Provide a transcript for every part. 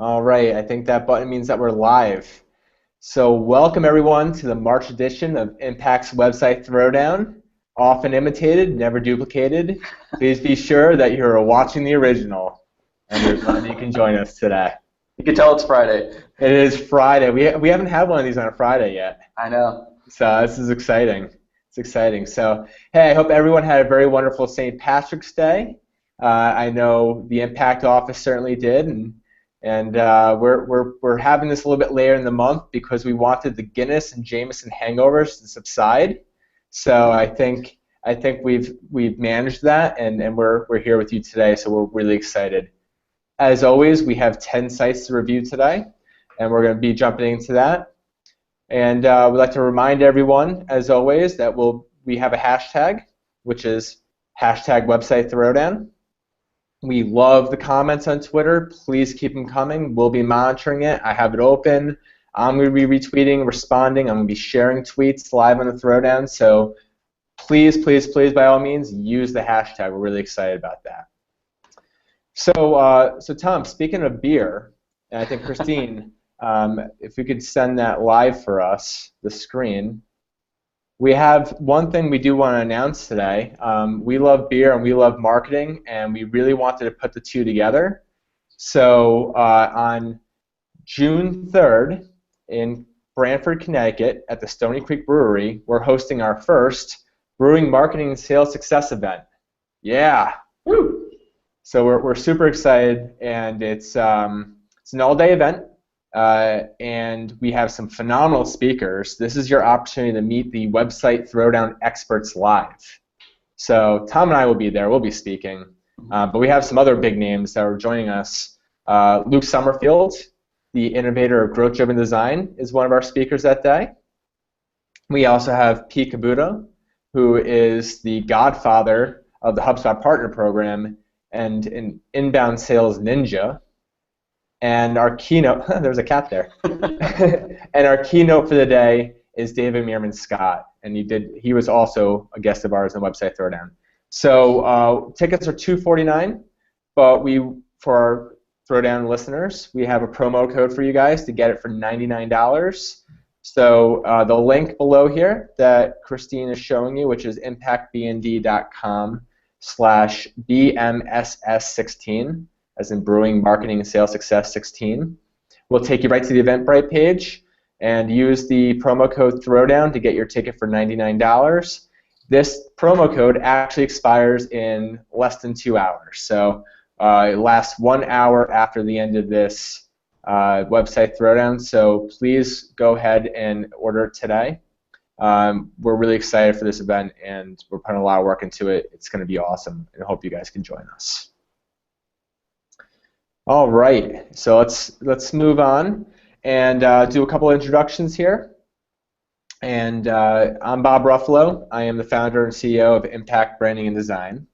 All right, I think that button means that we're live. So welcome everyone to the March edition of Impact's website Throwdown. Often imitated, never duplicated. Please be sure that you're watching the original, and we're glad that you can join us today. You can tell it's Friday. It is Friday. We haven't had one of these on a Friday yet. I know. So this is exciting. It's exciting. So hey, I hope everyone had a very wonderful St. Patrick's Day. I know the Impact office certainly did, and we're having this a little bit later in the month because we wanted the Guinness and Jameson hangovers to subside. So I think we've managed that, and we're here with you today. So we're really excited. As always, we have 10 sites to review today, and we're going to be jumping into that. And we'd like to remind everyone, as always, that we have a hashtag, which is #WebsiteThrowdown. We love the comments on Twitter. Please keep them coming. We'll be monitoring it. I have it open. I'm going to be retweeting, responding. I'm going to be sharing tweets live on the Throwdown. So please, please, please, by all means, use the hashtag. We're really excited about that. So Tom, speaking of beer, and I think Christine, if we could send that live for us, the screen. We have one thing we do want to announce today. We love beer and we love marketing, and we really wanted to put the two together. So on June 3rd in Branford, Connecticut at the Stony Creek Brewery, we're hosting our first Brewing Marketing and Sales Success event. Yeah! Woo! So we're super excited, and it's an all-day event. And we have some phenomenal speakers. This is your opportunity to meet the website Throwdown experts live. So Tom and I will be there. We'll be speaking. But we have some other big names that are joining us. Luke Summerfield, the innovator of growth-driven design, is one of our speakers that day. We also have Pete Cabuto, who is the godfather of the HubSpot Partner Program and an inbound sales ninja. And our keynote, there's a cat there. And our keynote for the day is David Meerman Scott, and he was also a guest of ours on Website Throwdown. So tickets are $249, but for our Throwdown listeners, we have a promo code for you guys to get it for $99. So the link below here that Christine is showing you, which is impactbnd.com/BMSS16. as in Brewing Marketing and Sales Success 16. We'll take you right to the Eventbrite page and use the promo code Throwdown to get your ticket for $99. This promo code actually expires in less than 2 hours. So it lasts 1 hour after the end of this website Throwdown. So please go ahead and order it today. We're really excited for this event, and we're putting a lot of work into it. It's going to be awesome, and I hope you guys can join us. All right, so let's move on and do a couple introductions here. And I'm Bob Ruffalo. I am the founder and CEO of Impact Branding and Design.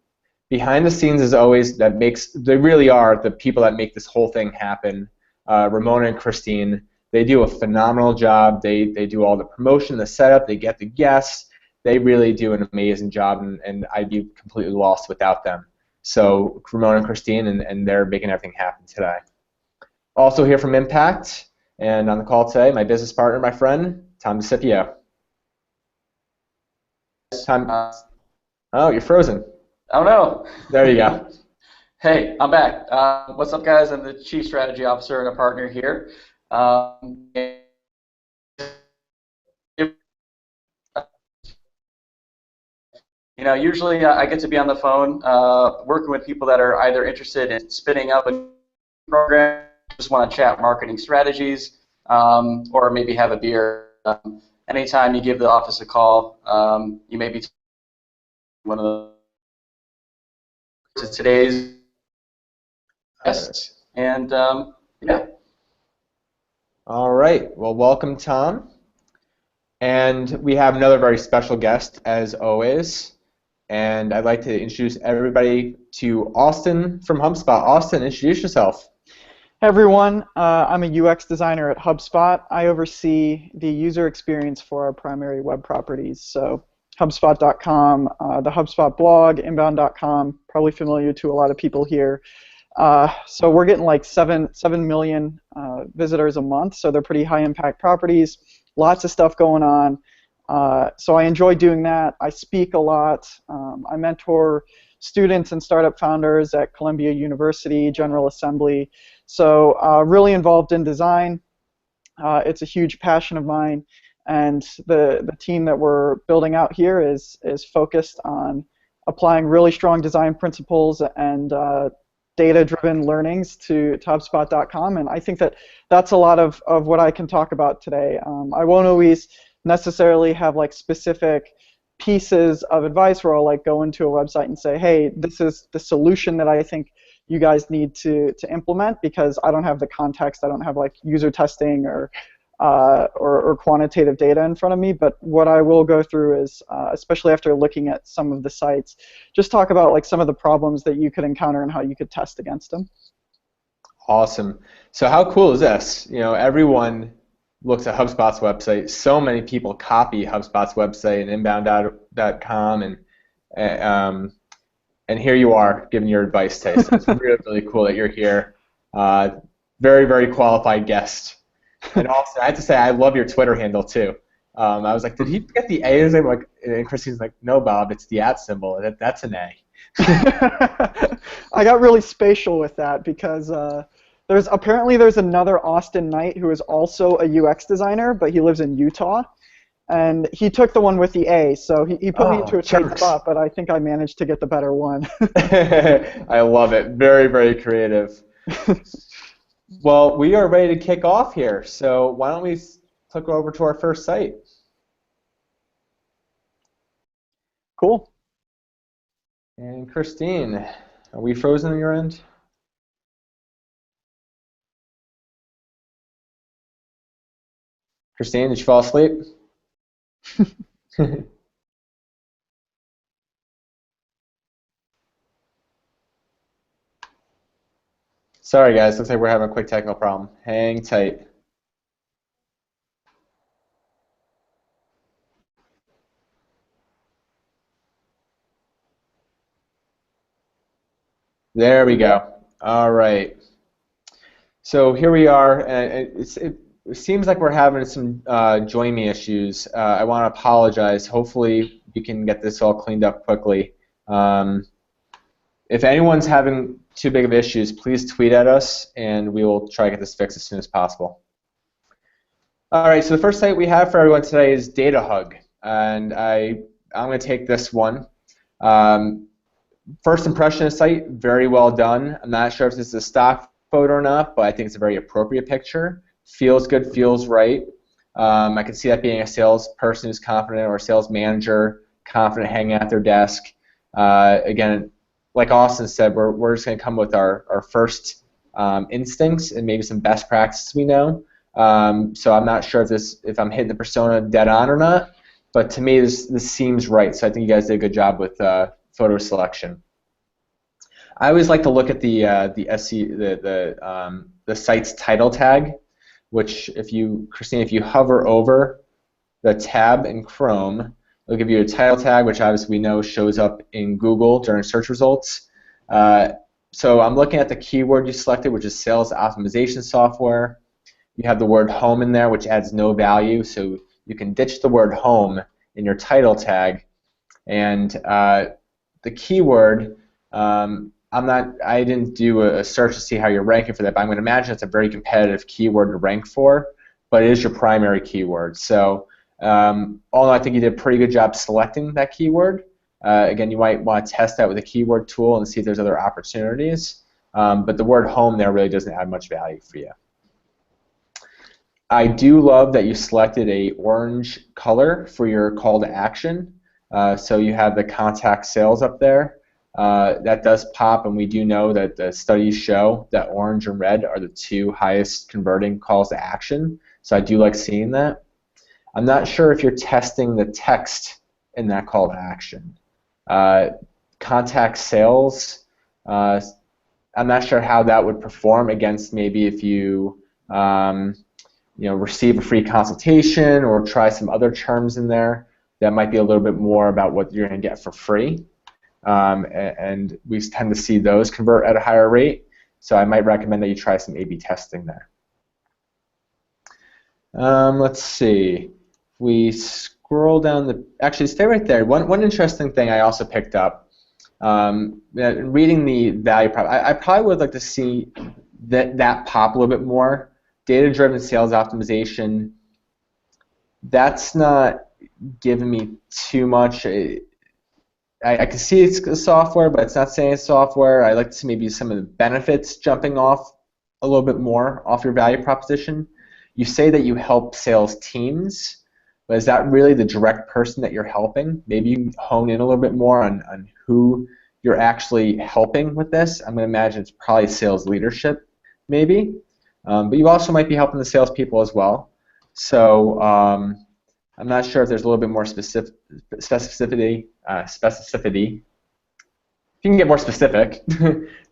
Behind the scenes, as always, they really are the people that make this whole thing happen. Ramona and Christine, they do a phenomenal job. They do all the promotion, the setup, they get the guests. They really do an amazing job, and I'd be completely lost without them. So Ramona and Christine, and they're making everything happen today. Also here from Impact, and on the call today, my business partner, my friend, Tom DeCipio. Tom. Oh, you're frozen. Oh no. There you go. Hey, I'm back. What's up, guys? I'm the Chief Strategy Officer and a partner here. Usually I get to be on the phone working with people that are either interested in spinning up a program, just want to chat marketing strategies, or maybe have a beer. Anytime you give the office a call, you may be one of today's guests. And yeah. All right. Well, welcome, Tom. And we have another very special guest, as always. And I'd like to introduce everybody to Austin from HubSpot. Austin, introduce yourself. Hey everyone, I'm a UX designer at HubSpot. I oversee the user experience for our primary web properties. So HubSpot.com, the HubSpot blog, inbound.com, probably familiar to a lot of people here. So we're getting like 7 million visitors a month, so they're pretty high impact properties, lots of stuff going on. So I enjoy doing that. I speak a lot. I mentor students and startup founders at Columbia University, General Assembly. So really involved in design. It's a huge passion of mine, and the team that we're building out here is focused on applying really strong design principles and data-driven learnings to HubSpot.com, and I think that that's a lot of what I can talk about today. I won't always necessarily have like specific pieces of advice where I'll like go into a website and say, hey, this is the solution that I think you guys need to implement, because I don't have the context, I don't have like user testing or quantitative data in front of me. But what I will go through is, especially after looking at some of the sites, just talk about like some of the problems that you could encounter and how you could test against them. Awesome. So how cool is this? You know, everyone looks at HubSpot's website. So many people copy HubSpot's website and inbound.com, and here you are giving your advice today. So it's really, really cool that you're here. Very, very qualified guest. And also, I have to say, I love your Twitter handle too. I was like, did he forget the A in his name? Like, and Christine's like, no, Bob, it's the @ symbol. That's an A. I got really spatial with that because there's another Austin Knight who is also a UX designer, but he lives in Utah. And he took the one with the A, so he put me into a tight spot, but I think I managed to get the better one. I love it. Very, very creative. Well, we are ready to kick off here, so why don't we click over to our first site? Cool. And Christine, are we frozen on your end? Christine, did you fall asleep? Sorry guys, looks like we're having a quick technical problem. Hang tight. There we go. All right. So here we are, and it seems like we're having some join me issues. I want to apologize. Hopefully we can get this all cleaned up quickly. If anyone's having too big of issues, please tweet at us, and we will try to get this fixed as soon as possible. All right, so the first site we have for everyone today is DataHug, and I'm going to take this one. First impression of the site, very well done. I'm not sure if this is a stock photo or not, but I think it's a very appropriate picture. Feels good, feels right. I can see that being a salesperson who's confident, or a sales manager confident hanging at their desk. Again, like Austin said, we're just going to come with our first instincts and maybe some best practices we know. So I'm not sure if I'm hitting the persona dead on or not, but to me this seems right. So I think you guys did a good job with photo selection. I always like to look at the site's title tag, which Christine, if you hover over the tab in Chrome, it'll give you a title tag, which obviously we know shows up in Google during search results. So I'm looking at the keyword you selected, which is sales optimization software. You have the word home in there, which adds no value, so you can ditch the word home in your title tag. And the keyword, I didn't do a search to see how you're ranking for that, but I'm going to imagine it's a very competitive keyword to rank for, but it is your primary keyword. So although I think you did a pretty good job selecting that keyword, again, you might want to test that with a keyword tool and see if there's other opportunities, but the word home there really doesn't add much value for you. I do love that you selected a orange color for your call to action. So you have the contact sales up there. That does pop, and we do know that the studies show that orange and red are the two highest converting calls to action. So I do like seeing that. I'm not sure if you're testing the text in that call to action. Contact sales, I'm not sure how that would perform against maybe if you receive a free consultation or try some other terms in there that might be a little bit more about what you're going to get for free. And we tend to see those convert at a higher rate. So I might recommend that you try some A/B testing there. Let's see. If we scroll down actually stay right there. One interesting thing I also picked up, reading the value prop, I probably would like to see that pop a little bit more. Data-driven sales optimization, that's not giving me too much. I can see it's a software, but it's not saying it's software. I'd like to see maybe some of the benefits jumping off a little bit more off your value proposition. You say that you help sales teams, but is that really the direct person that you're helping? Maybe you hone in a little bit more on who you're actually helping with this. I'm going to imagine it's probably sales leadership, maybe. But you also might be helping the salespeople as well. So I'm not sure if there's a little bit more specificity. If you can get more specific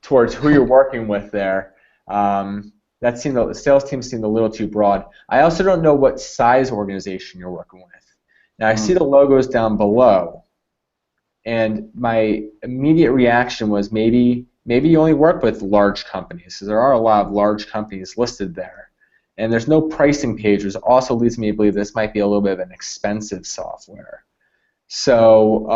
towards who you're working with there, the sales team seemed a little too broad. I also don't know what size organization you're working with. Now I see the logos down below, and my immediate reaction was maybe you only work with large companies. So there are a lot of large companies listed there. And there's no pricing page, which also leads me to believe this might be a little bit of an expensive software. So,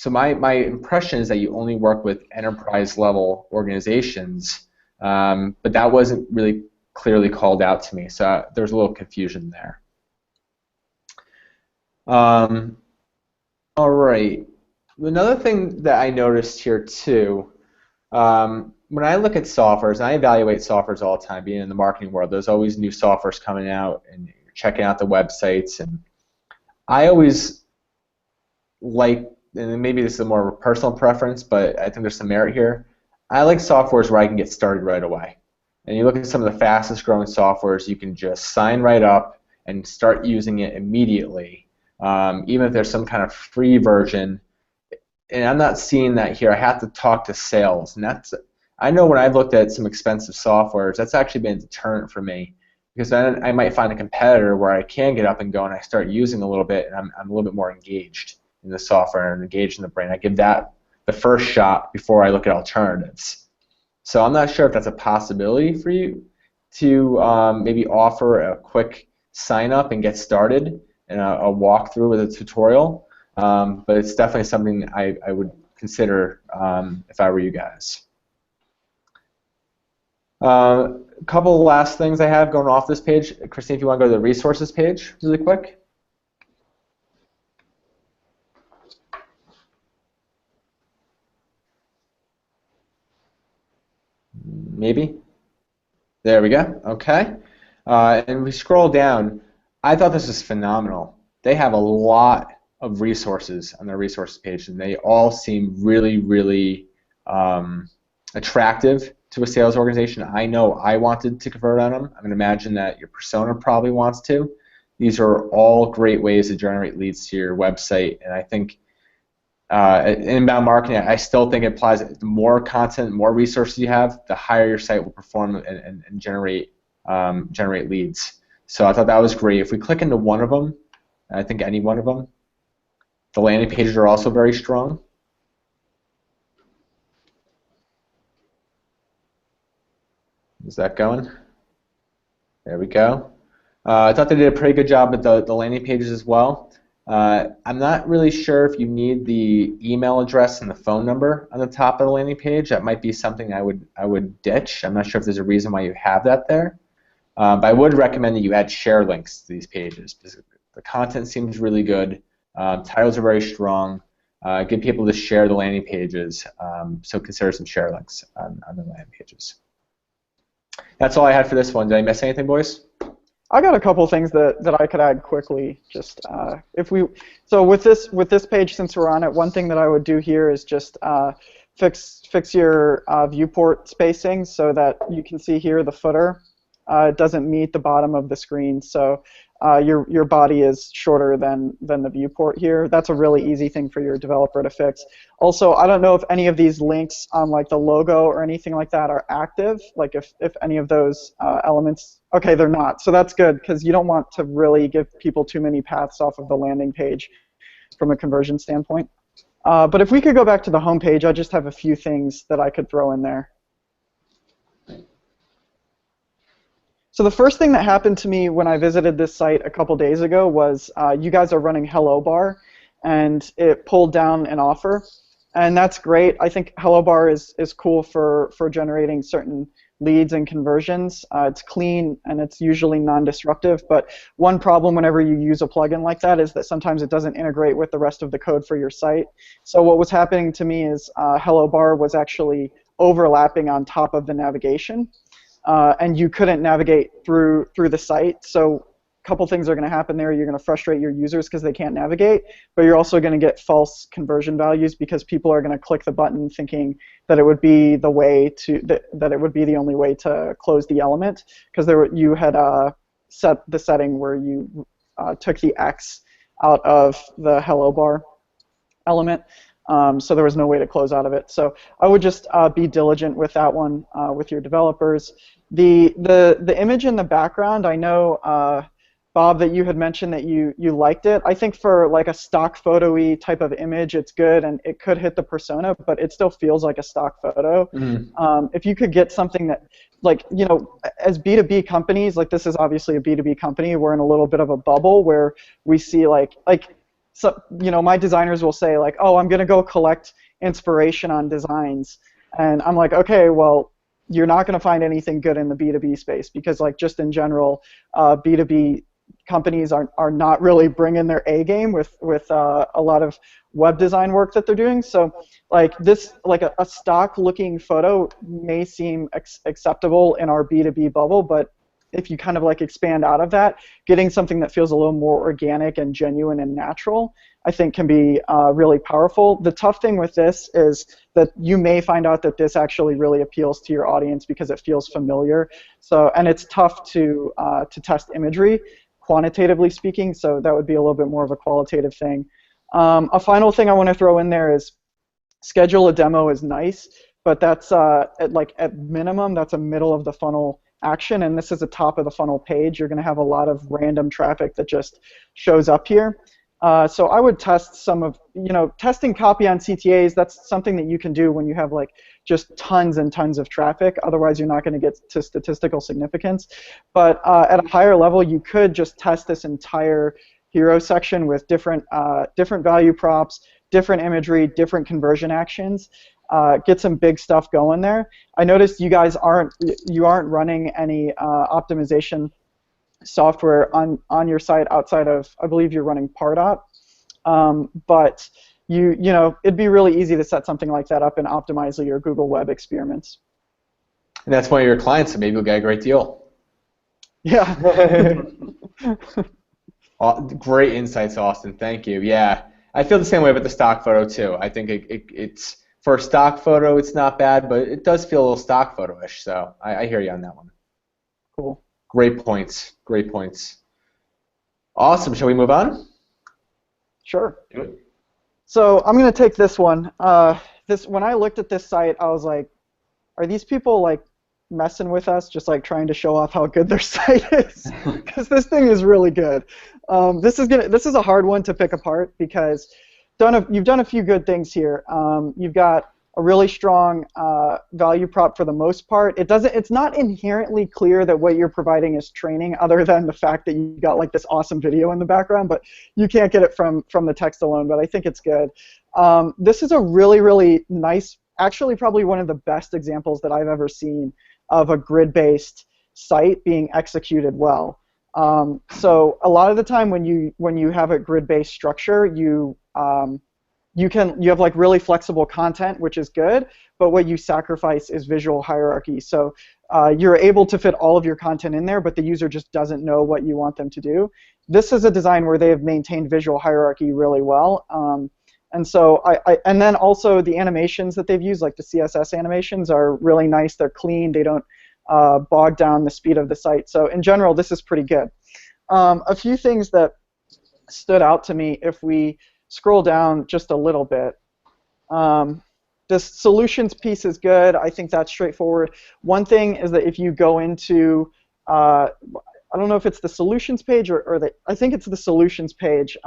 my impression is that you only work with enterprise-level organizations, but that wasn't really clearly called out to me. So there's a little confusion there. All right. Another thing that I noticed here too. When I look at softwares, and I evaluate softwares all the time, being in the marketing world, there's always new softwares coming out, and you're checking out the websites, and I always like, and maybe this is a more of a personal preference, but I think there's some merit here, I like softwares where I can get started right away. And you look at some of the fastest growing softwares, you can just sign right up and start using it immediately, even if there's some kind of free version. And I'm not seeing that here. I have to talk to sales, and I know when I've looked at some expensive softwares, that's actually been a deterrent for me, because then I might find a competitor where I can get up and go and I start using a little bit, and I'm a little bit more engaged in the software and engaged in the brand. I give that the first shot before I look at alternatives. So I'm not sure if that's a possibility for you to maybe offer a quick sign up and get started and a walkthrough with a tutorial. But it's definitely something I would consider if I were you guys. A couple of last things I have going off this page. Christine, if you want to go to the resources page really quick. Maybe. There we go. Okay. And we scroll down. I thought this was phenomenal. They have a lot of resources on their resources page, and they all seem really, really attractive to a sales organization. I know I wanted to convert on them. I'm going to imagine that your persona probably wants to. These are all great ways to generate leads to your website, and I think inbound marketing, I still think it applies. The more content, more resources you have, the higher your site will perform and generate leads. So I thought that was great. If we click into one of them, I think any one of them, the landing pages are also very strong. Is that going? There we go. I thought they did a pretty good job with the landing pages as well. I'm not really sure if you need the email address and the phone number on the top of the landing page. That might be something I would ditch. I'm not sure if there's a reason why you have that there. But I would recommend that you add share links to these pages, because the content seems really good. Titles are very strong. Get people to share the landing pages, so consider some share links on the landing pages. That's all I had for this one. Did I miss anything, boys? I got a couple things that I could add quickly. Just so with this page, since we're on it, one thing that I would do here is just fix your viewport spacing so that you can see here the footer. It doesn't meet the bottom of the screen, so your body is shorter than the viewport here. That's a really easy thing for your developer to fix. Also, I don't know if any of these links on like the logo or anything like that are active, like if any of those elements, okay, they're not. So that's good, because you don't want to really give people too many paths off of the landing page from a conversion standpoint. But if we could go back to the home page, I just have a few things that I could throw in there. So the first thing that happened to me when I visited this site a couple days ago was you guys are running Hello Bar, and it pulled down an offer, and that's great. I think Hello Bar is cool for generating certain leads and conversions. It's clean and it's usually non-disruptive, but one problem whenever you use a plugin like that is that sometimes it doesn't integrate with the rest of the code for your site. So what was happening to me is Hello Bar was actually overlapping on top of the navigation, and you couldn't navigate through the site. So a couple things are going to happen there. You're going to frustrate your users because they can't navigate, but you're also going to get false conversion values because people are going to click the button thinking that it would be the way to that it would be the only way to close the element, because you had set the setting where you took the X out of the Hello Bar element. So there was no way to close out of it. So I would just be diligent with that one with your developers. The image in the background, I know, Bob, that you had mentioned that you liked it. I think for like a stock photo-y type of image, it's good, and it could hit the persona, but it still feels like a stock photo. If you could get something that, like, you know, as B2B companies, like this is obviously a B2B company, we're in a little bit of a bubble where we see so, you know, my designers will say like, oh, I'm going to go collect inspiration on designs. And I'm like, okay, well, you're not going to find anything good in the B2B space because, like, just in general, B2B companies are not really bringing their A game with a lot of web design work that they're doing. So, like this, like a stock looking photo may seem acceptable in our B2B bubble, but if you kind of like expand out of that, getting something that feels a little more organic and genuine and natural, I think can be really powerful. The tough thing with this is that you may find out that this actually really appeals to your audience because it feels familiar. So, and it's tough to test imagery, quantitatively speaking, so that would be a little bit more of a qualitative thing. A final thing I want to throw in there is schedule a demo is nice, but that's at minimum, that's a middle of the funnel action, and this is a top of the funnel page. You're going to have a lot of random traffic that just shows up here. So I would test some of, you know, testing copy on CTAs. That's something that you can do when you have like just tons and tons of traffic. Otherwise, you're not going to get to statistical significance. But at a higher level, you could just test this entire hero section with different value props, different imagery, different conversion actions. Get some big stuff going there. I noticed you guys aren't running any optimization software on your site outside of, I believe you're running Pardot, but you know, it'd be really easy to set something like that up and optimize your Google Web experiments. And that's one of your clients, so maybe you'll get a great deal. Yeah. Great insights, Austin. Thank you. Yeah, I feel the same way about the stock photo too. I think it's for a stock photo, it's not bad, but it does feel a little stock photo-ish. So I hear you on that one. Cool. Great points. Great points. Awesome. Shall we move on? Sure. So I'm going to take this one. When I looked at this site, I was like, are these people like messing with us, just like trying to show off how good their site is? Because this thing is really good. This is a hard one to pick apart because you've done a few good things here. You've got a really strong value prop for the most part. It's not inherently clear that what you're providing is training, other than the fact that you got like this awesome video in the background, but you can't get it from the text alone, but I think it's good. This is a really, really nice, actually probably one of the best examples that I've ever seen of a grid-based site being executed well. So a lot of the time when you have a grid-based structure, you have like really flexible content, which is good, but what you sacrifice is visual hierarchy. So you're able to fit all of your content in there, but the user just doesn't know what you want them to do. This is a design where they have maintained visual hierarchy really well. And so and then also the animations that they've used, like the CSS animations, are really nice. They're clean. They don't bog down the speed of the site. So in general, this is pretty good. A few things that stood out to me if we scroll down just a little bit. This solutions piece is good. I think that's straightforward. One thing is that if you go into, I don't know if it's the solutions page I think it's the solutions page.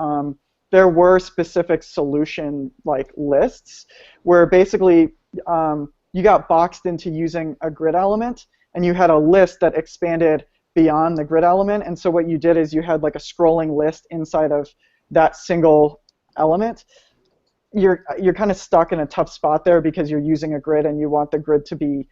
There were specific solution like lists where basically you got boxed into using a grid element, and you had a list that expanded beyond the grid element, and so what you did is you had like a scrolling list inside of that single element. You're kind of stuck in a tough spot there because you're using a grid and you want the grid to be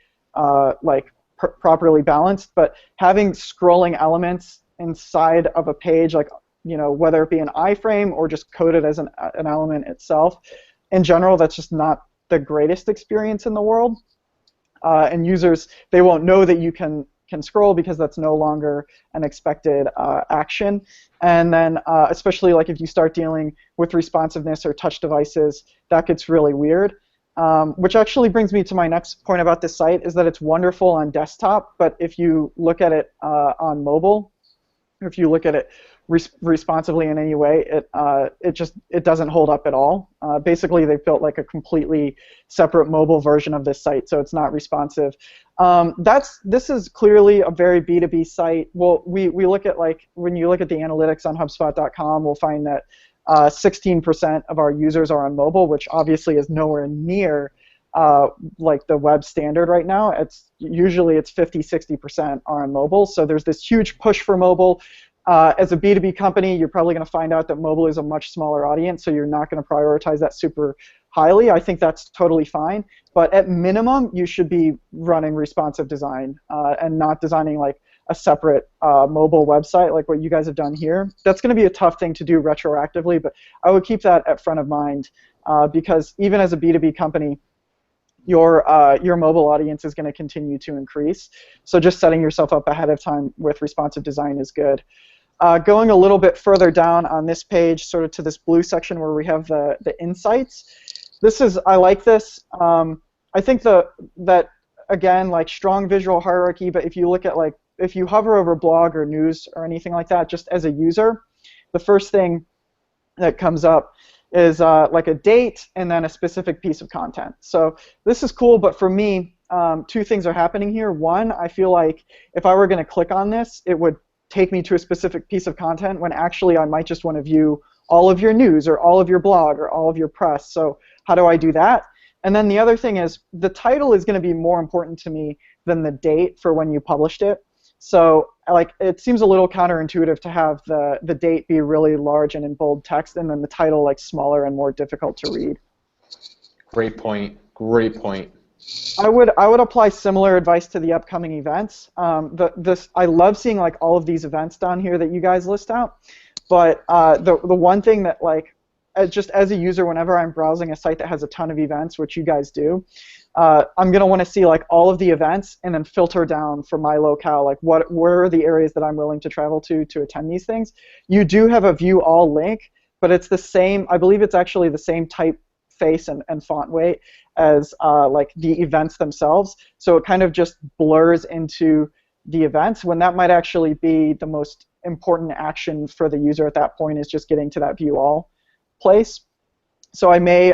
like properly balanced. But having scrolling elements inside of a page, like whether it be an iframe or just coded as an element itself, in general, that's just not the greatest experience in the world. And users, they won't know that you can scroll because that's no longer an expected action. And then especially like if you start dealing with responsiveness or touch devices, that gets really weird. Which actually brings me to my next point about this site, is that it's wonderful on desktop, but if you look at it on mobile, or if you look at it responsively in any way, it doesn't hold up at all. Basically, they've built like a completely separate mobile version of this site, so it's not responsive. This is clearly a very B2B site. Well, we look at, like, when you look at the analytics on HubSpot.com, we'll find that 16% of our users are on mobile, which obviously is nowhere near like the web standard right now. Usually it's 50-60% are on mobile, so there's this huge push for mobile. As a B2B company, you're probably going to find out that mobile is a much smaller audience, so you're not going to prioritize that super highly. I think that's totally fine, but at minimum, you should be running responsive design and not designing like a separate mobile website like what you guys have done here. That's going to be a tough thing to do retroactively, but I would keep that at front of mind because even as a B2B company, your mobile audience is going to continue to increase. So just setting yourself up ahead of time with responsive design is good. Going a little bit further down on this page, sort of to this blue section where we have the insights. I like this. I think that again, like, strong visual hierarchy, but if you look at, like, if you hover over blog or news or anything like that, just as a user, the first thing that comes up is like a date and then a specific piece of content. So this is cool, but for me, two things are happening here. One, I feel like if I were going to click on this, it would take me to a specific piece of content when actually I might just want to view all of your news or all of your blog or all of your press. So how do I do that? And then the other thing is the title is going to be more important to me than the date for when you published it. So, like, it seems a little counterintuitive to have the date be really large and in bold text, and then the title, like, smaller and more difficult to read. Great point. Great point. I would apply similar advice to the upcoming events. I love seeing, like, all of these events down here that you guys list out. But the one thing that, like, just as a user, whenever I'm browsing a site that has a ton of events, which you guys do, I'm going to want to see, like, all of the events and then filter down for my locale, like where are the areas that I'm willing to travel to attend these things. You do have a view all link, but it's the same, I believe it's actually the same typeface and font weight as like the events themselves. So it kind of just blurs into the events when that might actually be the most important action for the user at that point, is just getting to that view all place. So I may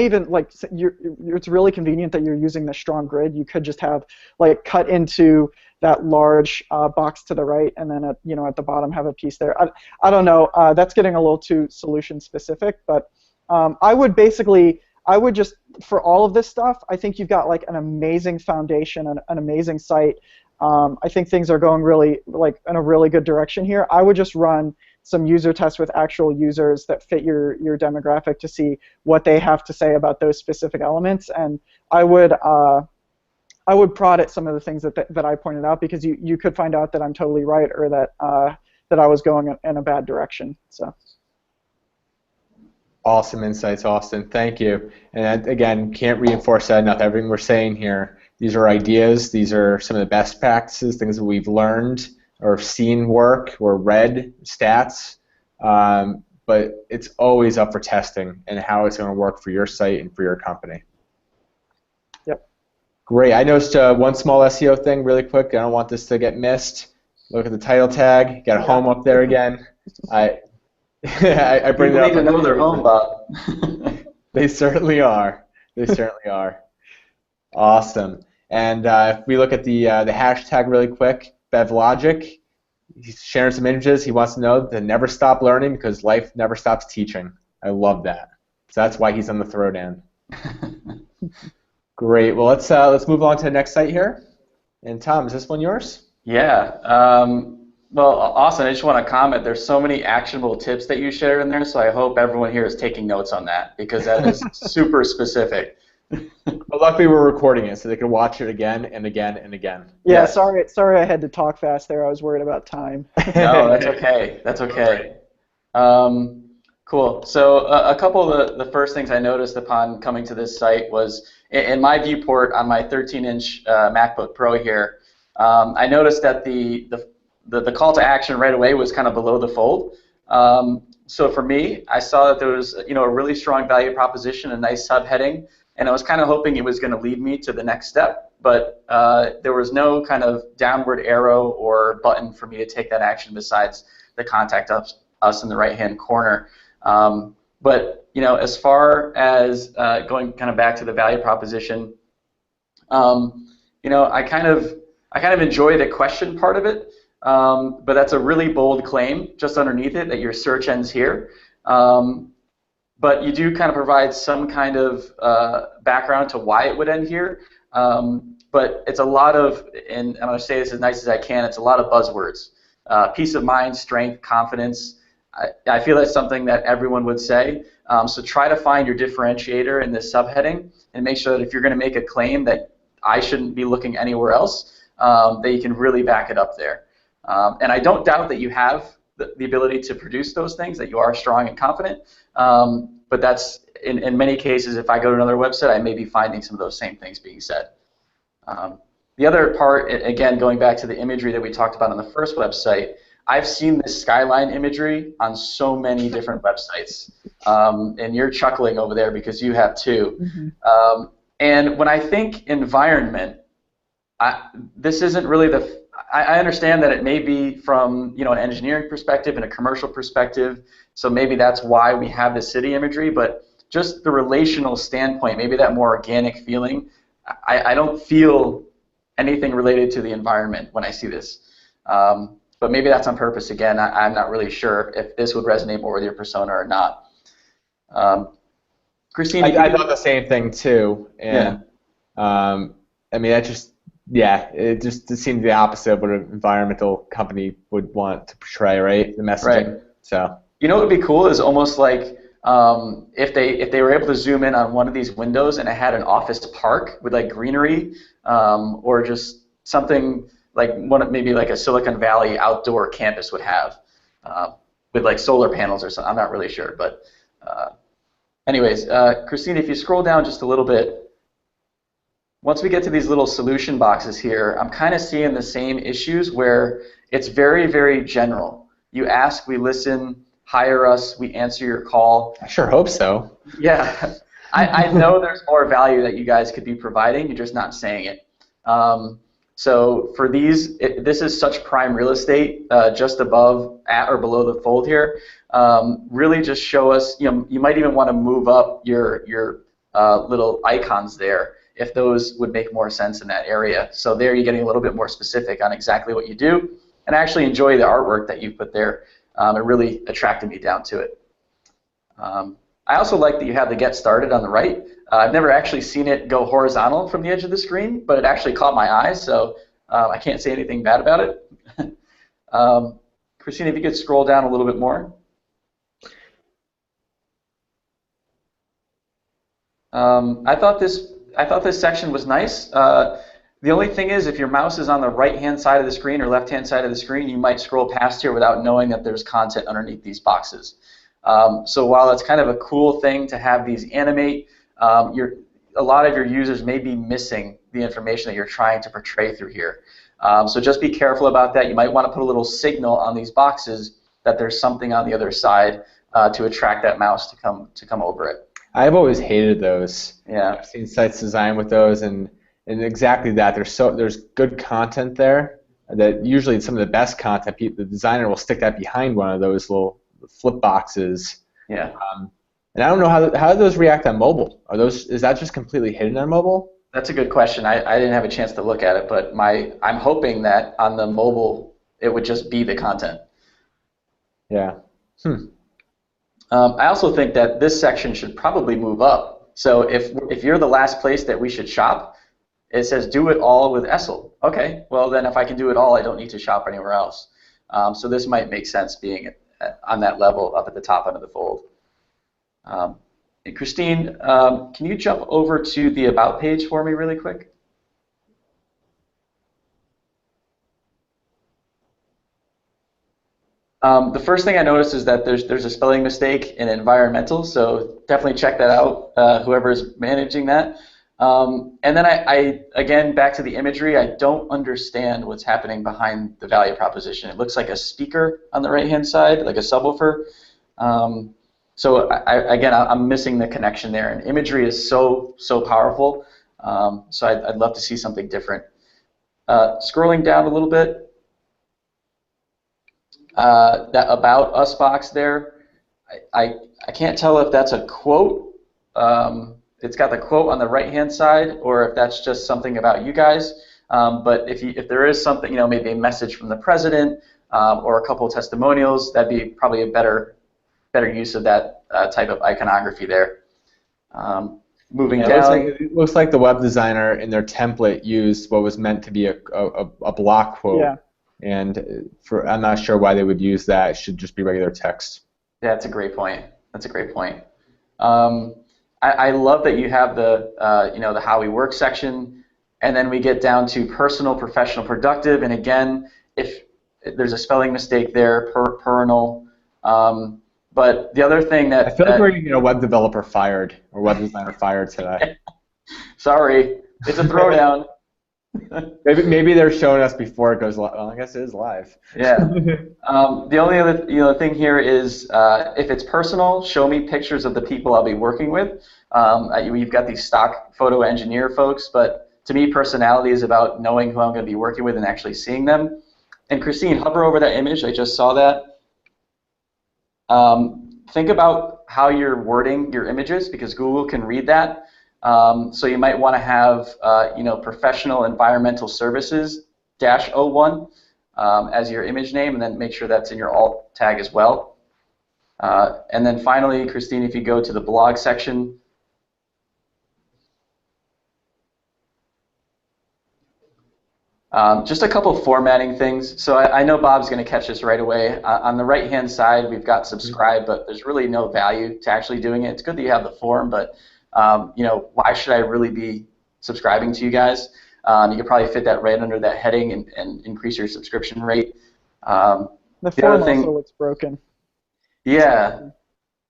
even, like, it's really convenient that you're using the strong grid. You could just have, like, cut into that large box to the right, and then at the bottom have a piece there. I don't know. That's getting a little too solution specific, but I would just, for all of this stuff, I think you've got, like, an amazing foundation, an amazing site. I think things are going really, like, in a really good direction here. I would just run some user tests with actual users that fit your demographic to see what they have to say about those specific elements, and I would prod at some of the things that I pointed out, because you could find out that I'm totally right, or that I was going in a bad direction. So. Awesome insights, Austin. Thank you. And again, can't reinforce that enough. Everything we're saying here, these are ideas. These are some of the best practices, things that we've learned or seen work or read stats. But it's always up for testing and how it's going to work for your site and for your company. Yep. Great. I noticed one small SEO thing really quick. I don't want this to get missed. Look at the title tag. Got home up there again. I bring that up. People need to know their home bot. They certainly are. They certainly are. Awesome. And if we look at the hashtag really quick, BevLogic, he's sharing some images. He wants to know to never stop learning because life never stops teaching. I love that. So that's why he's on the Throwdown. Great. Well, let's move on to the next site here. And Tom, is this one yours? Yeah. Well, awesome. I just want to comment. There's so many actionable tips that you shared in there, so I hope everyone here is taking notes on that because that is super specific. But luckily, we're recording it, so they can watch it again and again and again. Yeah, Yes. sorry I had to talk fast there. I was worried about time. No, that's okay. That's okay. Cool. So a couple of the first things I noticed upon coming to this site was in my viewport on my 13-inch MacBook Pro here, I noticed that the call to action right away was kind of below the fold. So for me, I saw that there was a really strong value proposition, a nice subheading, and I was kind of hoping it was going to lead me to the next step, but there was no kind of downward arrow or button for me to take that action besides the contact us in the right-hand corner. But as far as going kind of back to the value proposition, I kind of enjoy the question part of it, but that's a really bold claim just underneath it that your search ends here. But you do kind of provide some kind of background to why it would end here. But it's a lot of, and I'm going to say this as nice as I can, it's a lot of buzzwords. Peace of mind, strength, confidence. I feel that's something that everyone would say. So try to find your differentiator in this subheading and make sure that if you're going to make a claim that I shouldn't be looking anywhere else, that you can really back it up there. And I don't doubt that you have the ability to produce those things, that you are strong and confident. But that's, in many cases, if I go to another website, I may be finding some of those same things being said. The other part, again, going back to the imagery that we talked about on the first website, I've seen this skyline imagery on so many different websites. And you're chuckling over there because you have too. Mm-hmm. And when I think environment, this isn't really I understand that it may be from an engineering perspective and a commercial perspective, so maybe that's why we have the city imagery, but just the relational standpoint, maybe that more organic feeling, I don't feel anything related to the environment when I see this. But maybe that's on purpose. Again, I'm not really sure if this would resonate more with your persona or not. Christine, I thought the same thing too, and yeah. I mean it seemed the opposite of what an environmental company would want to portray, right? The messaging. Right. So what would be cool is almost like if they were able to zoom in on one of these windows and it had an office park with like greenery, or just something like maybe like a Silicon Valley outdoor campus would have, with like solar panels or something. I'm not really sure, but anyways, Christine, if you scroll down just a little bit, once we get to these little solution boxes here, I'm kind of seeing the same issues where it's very, very general. You ask, we listen, hire us, we answer your call. I sure hope so. Yeah, I know there's more value that you guys could be providing, you're just not saying it. So for these, this is such prime real estate, just above, at or below the fold here. Really just show us, you might even want to move up your little icons there if those would make more sense in that area. So there you're getting a little bit more specific on exactly what you do, and I actually enjoy the artwork that you put there. It really attracted me down to it. I also like that you have the Get Started on the right. I've never actually seen it go horizontal from the edge of the screen, but it actually caught my eye, so I can't say anything bad about it. Christina, if you could scroll down a little bit more. I thought this section was nice. The only thing is, if your mouse is on the right-hand side of the screen or left-hand side of the screen, you might scroll past here without knowing that there's content underneath these boxes. So while it's kind of a cool thing to have these animate, a lot of your users may be missing the information that you're trying to portray through here. So just be careful about that. You might want to put a little signal on these boxes that there's something on the other side to attract that mouse to come over it. I've always hated those. Yeah. I've seen sites designed with those, and exactly that. There's good content there. That usually some of the best content, the designer will stick that behind one of those little flip boxes. Yeah. And I don't know how do those react on mobile? Is that just completely hidden on mobile? That's a good question. I didn't have a chance to look at it, but I'm hoping that on the mobile it would just be the content. Yeah. I also think that this section should probably move up. So if you're the last place that we should shop, it says do it all with Essel. Okay, well then if I can do it all, I don't need to shop anywhere else. So this might make sense being on that level up at the top under the fold. And Christine, can you jump over to the About page for me really quick? The first thing I noticed is that there's a spelling mistake in environmental, so definitely check that out, whoever is managing that. And then I again, back to the imagery, I don't understand what's happening behind the value proposition. It looks like a speaker on the right-hand side, like a subwoofer. So again, I'm missing the connection there, and imagery is so powerful. So I'd love to see something different. Scrolling down a little bit, that About Us box there, I can't tell if that's a quote. It's got the quote on the right-hand side, or if that's just something about you guys. But if there is something, maybe a message from the president or a couple of testimonials, that'd be probably a better use of that type of iconography there. Moving down. It looks like the web designer in their template used what was meant to be a block quote. Yeah. And I'm not sure why they would use that. It should just be regular text. Yeah, that's a great point. That's a great point. I love that you have the the how we work section, and then we get down to personal, professional, productive. And again, if there's a spelling mistake there, parental. But the other thing that I feel like we're going to get a web developer fired or web designer fired today. Sorry, it's a throwdown. maybe they're showing us before it goes live. Well, I guess it is live. Yeah. The only other thing here is if it's personal, show me pictures of the people I'll be working with. You've got these stock photo engineer folks, but to me, personality is about knowing who I'm going to be working with and actually seeing them. And Christine, hover over that image. I just saw that. Think about how you're wording your images, because Google can read that. So you might want to have, professional environmental services -01 as your image name, and then make sure that's in your alt tag as well. And then finally, Christine, if you go to the blog section, just a couple of formatting things. So I know Bob's going to catch this right away. On the right-hand side, we've got subscribe, but there's really no value to actually doing it. It's good that you have the form, but why should I really be subscribing to you guys? You could probably fit that right under that heading and increase your subscription rate. The form also looks broken. Yeah,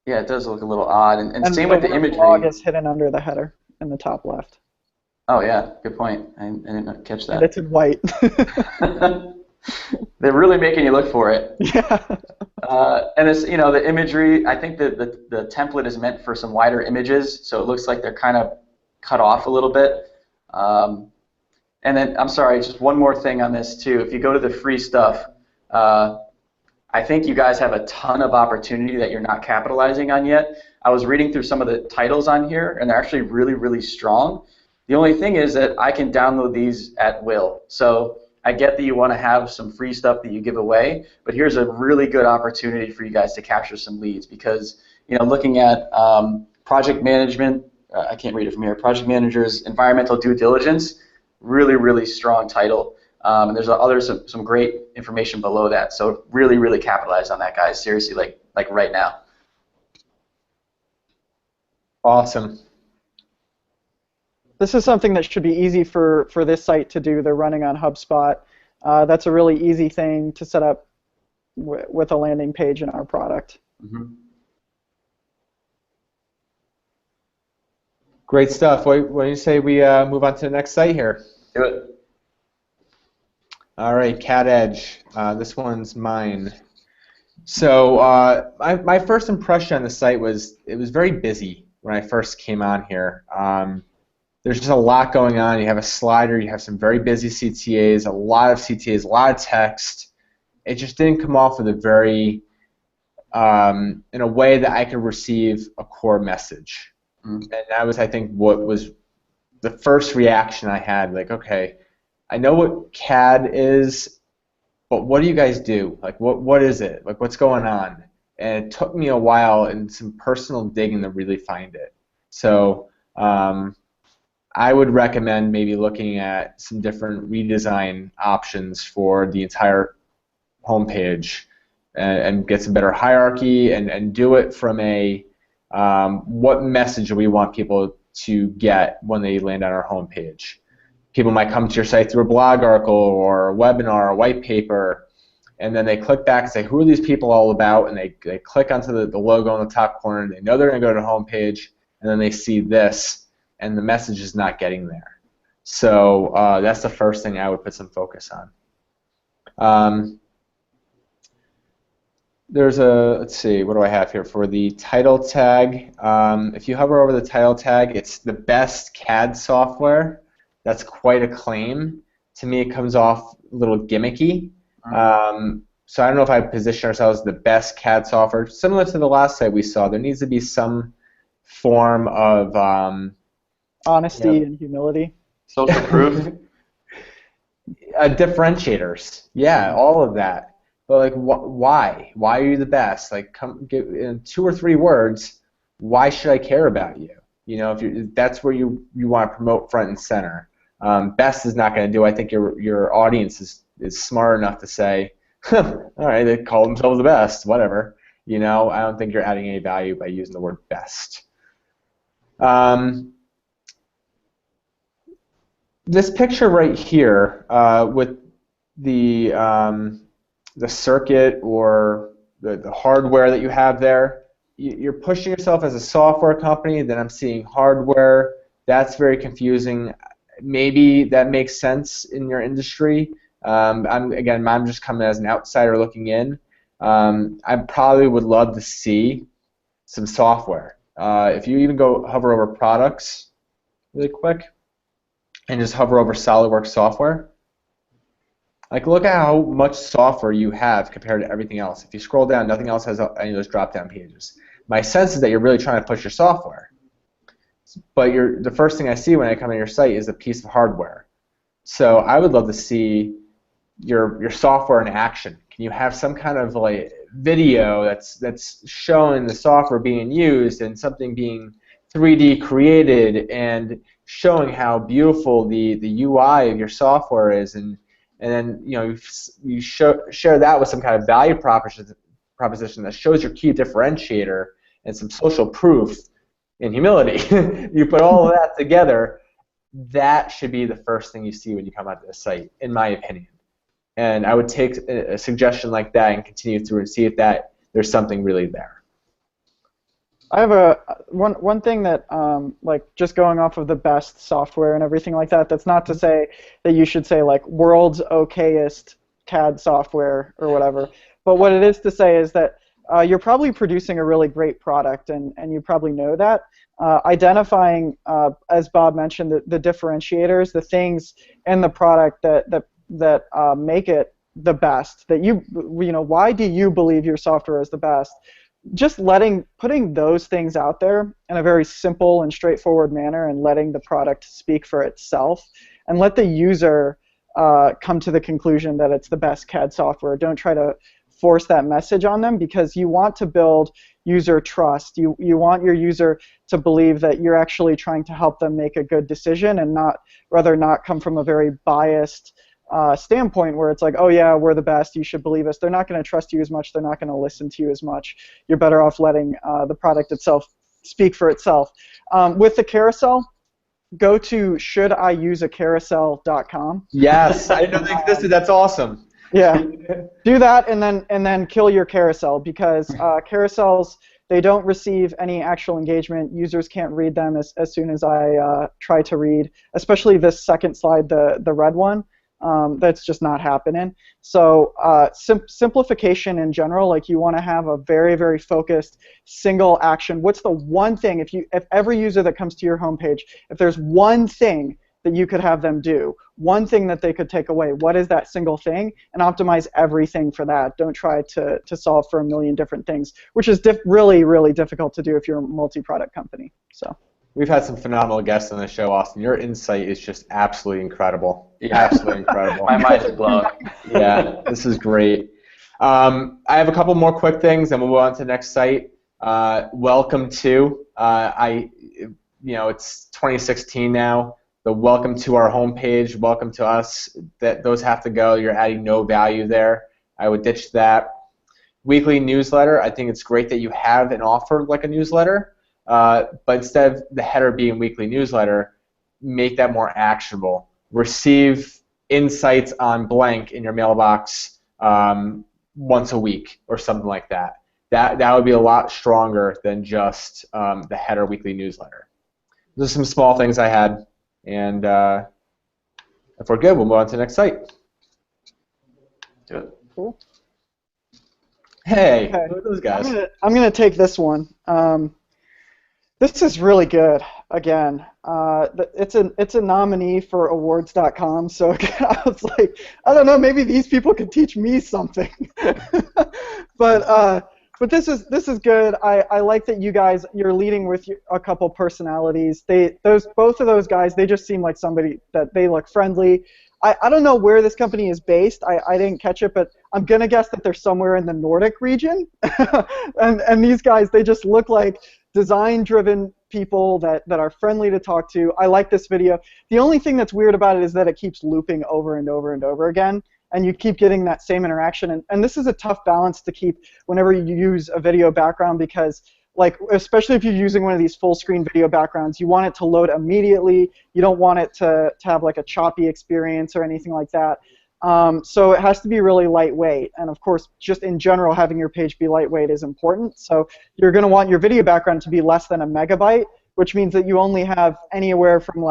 it does look a little odd. And same with the imagery. The blog is hidden under the header in the top left. Oh yeah, good point. I didn't catch that. And it's in white. They're really making you look for it. Yeah. And it's the imagery. I think that the template is meant for some wider images, so it looks like they're kind of cut off a little bit. And then I'm sorry, just one more thing on this too. If you go to the free stuff, I think you guys have a ton of opportunity that you're not capitalizing on yet. I was reading through some of the titles on here, and they're actually really, really strong. The only thing is that I can download these at will. So I get that you want to have some free stuff that you give away, but here's a really good opportunity for you guys to capture some leads, because looking at project management, I can't read it from here, project managers, environmental due diligence, really, really strong title. And there's some great information below that. So really, really capitalize on that, guys. Seriously, like right now. Awesome. This is something that should be easy for this site to do. They're running on HubSpot. That's a really easy thing to set up with a landing page in our product. Mm-hmm. Great stuff. What do you say we move on to the next site here? Do it. All right, Cat Edge. This one's mine. So my first impression on the site was it was very busy when I first came on here. There's just a lot going on. You have a slider. You have some very busy CTAs, a lot of CTAs, a lot of text. It just didn't come off with a very, in a way that I could receive a core message. And that was, I think, what was the first reaction I had. Like, okay, I know what CAD is, but what do you guys do? Like, what is it? Like, what's going on? And it took me a while and some personal digging to really find it. So, I would recommend maybe looking at some different redesign options for the entire homepage and get some better hierarchy and do it from a what message do we want people to get when they land on our homepage. People might come to your site through a blog article or a webinar or a white paper, and then they click back and say, who are these people all about? And they click onto the logo in the top corner, and they know they're going to go to the homepage, and then they see this, and the message is not getting there. So that's the first thing I would put some focus on. There's let's see, what do I have here for the title tag? If you hover over the title tag, it's the best CAD software. That's quite a claim. To me, it comes off a little gimmicky. So I don't know if I position ourselves as the best CAD software. Similar to the last site we saw, there needs to be some form of honesty and humility. Social proof. Differentiators. Yeah, all of that. But like, why? Why are you the best? Like, come give in 2 or 3 words. Why should I care about you? You know, if that's where you want to promote front and center. Best is not going to do. I think your audience is smart enough to say, all right, they call themselves the best. Whatever. You know, I don't think you're adding any value by using the word best. This picture right here with the circuit or the hardware that you have there, you're pushing yourself as a software company, then I'm seeing hardware. That's very confusing. Maybe that makes sense in your industry. I'm just coming as an outsider looking in. I probably would love to see some software. If you even go hover over products really quick and just hover over SolidWorks software, like, look at how much software you have compared to everything else. If you scroll down, nothing else has any of those drop-down pages. My sense is that you're really trying to push your software. But the first thing I see when I come to your site is a piece of hardware. So I would love to see your software in action. Can you have some kind of like video that's showing the software being used and something being 3D created and showing how beautiful the UI of your software is, and then you share that with some kind of value proposition that shows your key differentiator and some social proof and humility. You put all of that together, that should be the first thing you see when you come onto the site, in my opinion. And I would take a suggestion like that and continue through and see if there's something really there. I have one thing that like just going off of the best software and everything like that. That's not to say that you should say like world's okayest CAD software or whatever. But what it is to say is that you're probably producing a really great product, and you probably know that. Identifying, as Bob mentioned, the differentiators, the things in the product that make it the best. That why do you believe your software is the best? Just putting those things out there in a very simple and straightforward manner, and letting the product speak for itself, and let the user come to the conclusion that it's the best CAD software. Don't try to force that message on them, because you want to build user trust. You want your user to believe that you're actually trying to help them make a good decision, and not come from a very biased standpoint where it's like, oh yeah, we're the best, you should believe us. They're not going to trust you as much. They're not going to listen to you as much. You're better off letting the product itself speak for itself. With the carousel, go to shouldiuseacarousel.com. Yes, I didn't know they existed. That's awesome. Yeah, do that, and then kill your carousel, because carousels, they don't receive any actual engagement. Users can't read them as soon as I try to read, especially this second slide, the red one. That's just not happening. So simplification in general, like you want to have a very, very focused single action. What's the one thing, if every user that comes to your homepage, if there's one thing that you could have them do, one thing that they could take away, what is that single thing? And optimize everything for that. Don't try to solve for a million different things, which is really, really difficult to do if you're a multi-product company. So. We've had some phenomenal guests on the show, Austin. Your insight is just absolutely incredible. Yeah. Absolutely incredible. My mind is blown. Yeah, this is great. I have a couple more quick things, and we'll move on to the next site. Welcome to. It's 2016 now. the welcome to our homepage, welcome to us, those have to go. You're adding no value there. I would ditch that. Weekly newsletter, I think it's great that you have an offer like a newsletter, but instead of the header being weekly newsletter, make that more actionable. Receive insights on blank in your mailbox once a week or something like that. That would be a lot stronger than just the header weekly newsletter. Those are some small things I had, and if we're good, we'll move on to the next site. Do it. Cool. Hey, Okay. who are those guys? I'm gonna take this one. This is really good. Again, it's a nominee for awards.com. So again, I was like, I don't know, maybe these people could teach me something. But this is good. I like that you're leading with a couple personalities. Both of those guys, they just seem like somebody that they look friendly. I don't know where this company is based. I didn't catch it, but I'm gonna guess that they're somewhere in the Nordic region. and these guys, they just look like design-driven people that are friendly to talk to. I like this video. The only thing that's weird about it is that it keeps looping over and over and over again, and you keep getting that same interaction. And this is a tough balance to keep whenever you use a video background, because especially if you're using one of these full screen video backgrounds, you want it to load immediately. You don't want it to have like a choppy experience or anything like that. So it has to be really lightweight, and of course, just in general, having your page be lightweight is important. So you're going to want your video background to be less than 1 megabyte, which means that you only have anywhere from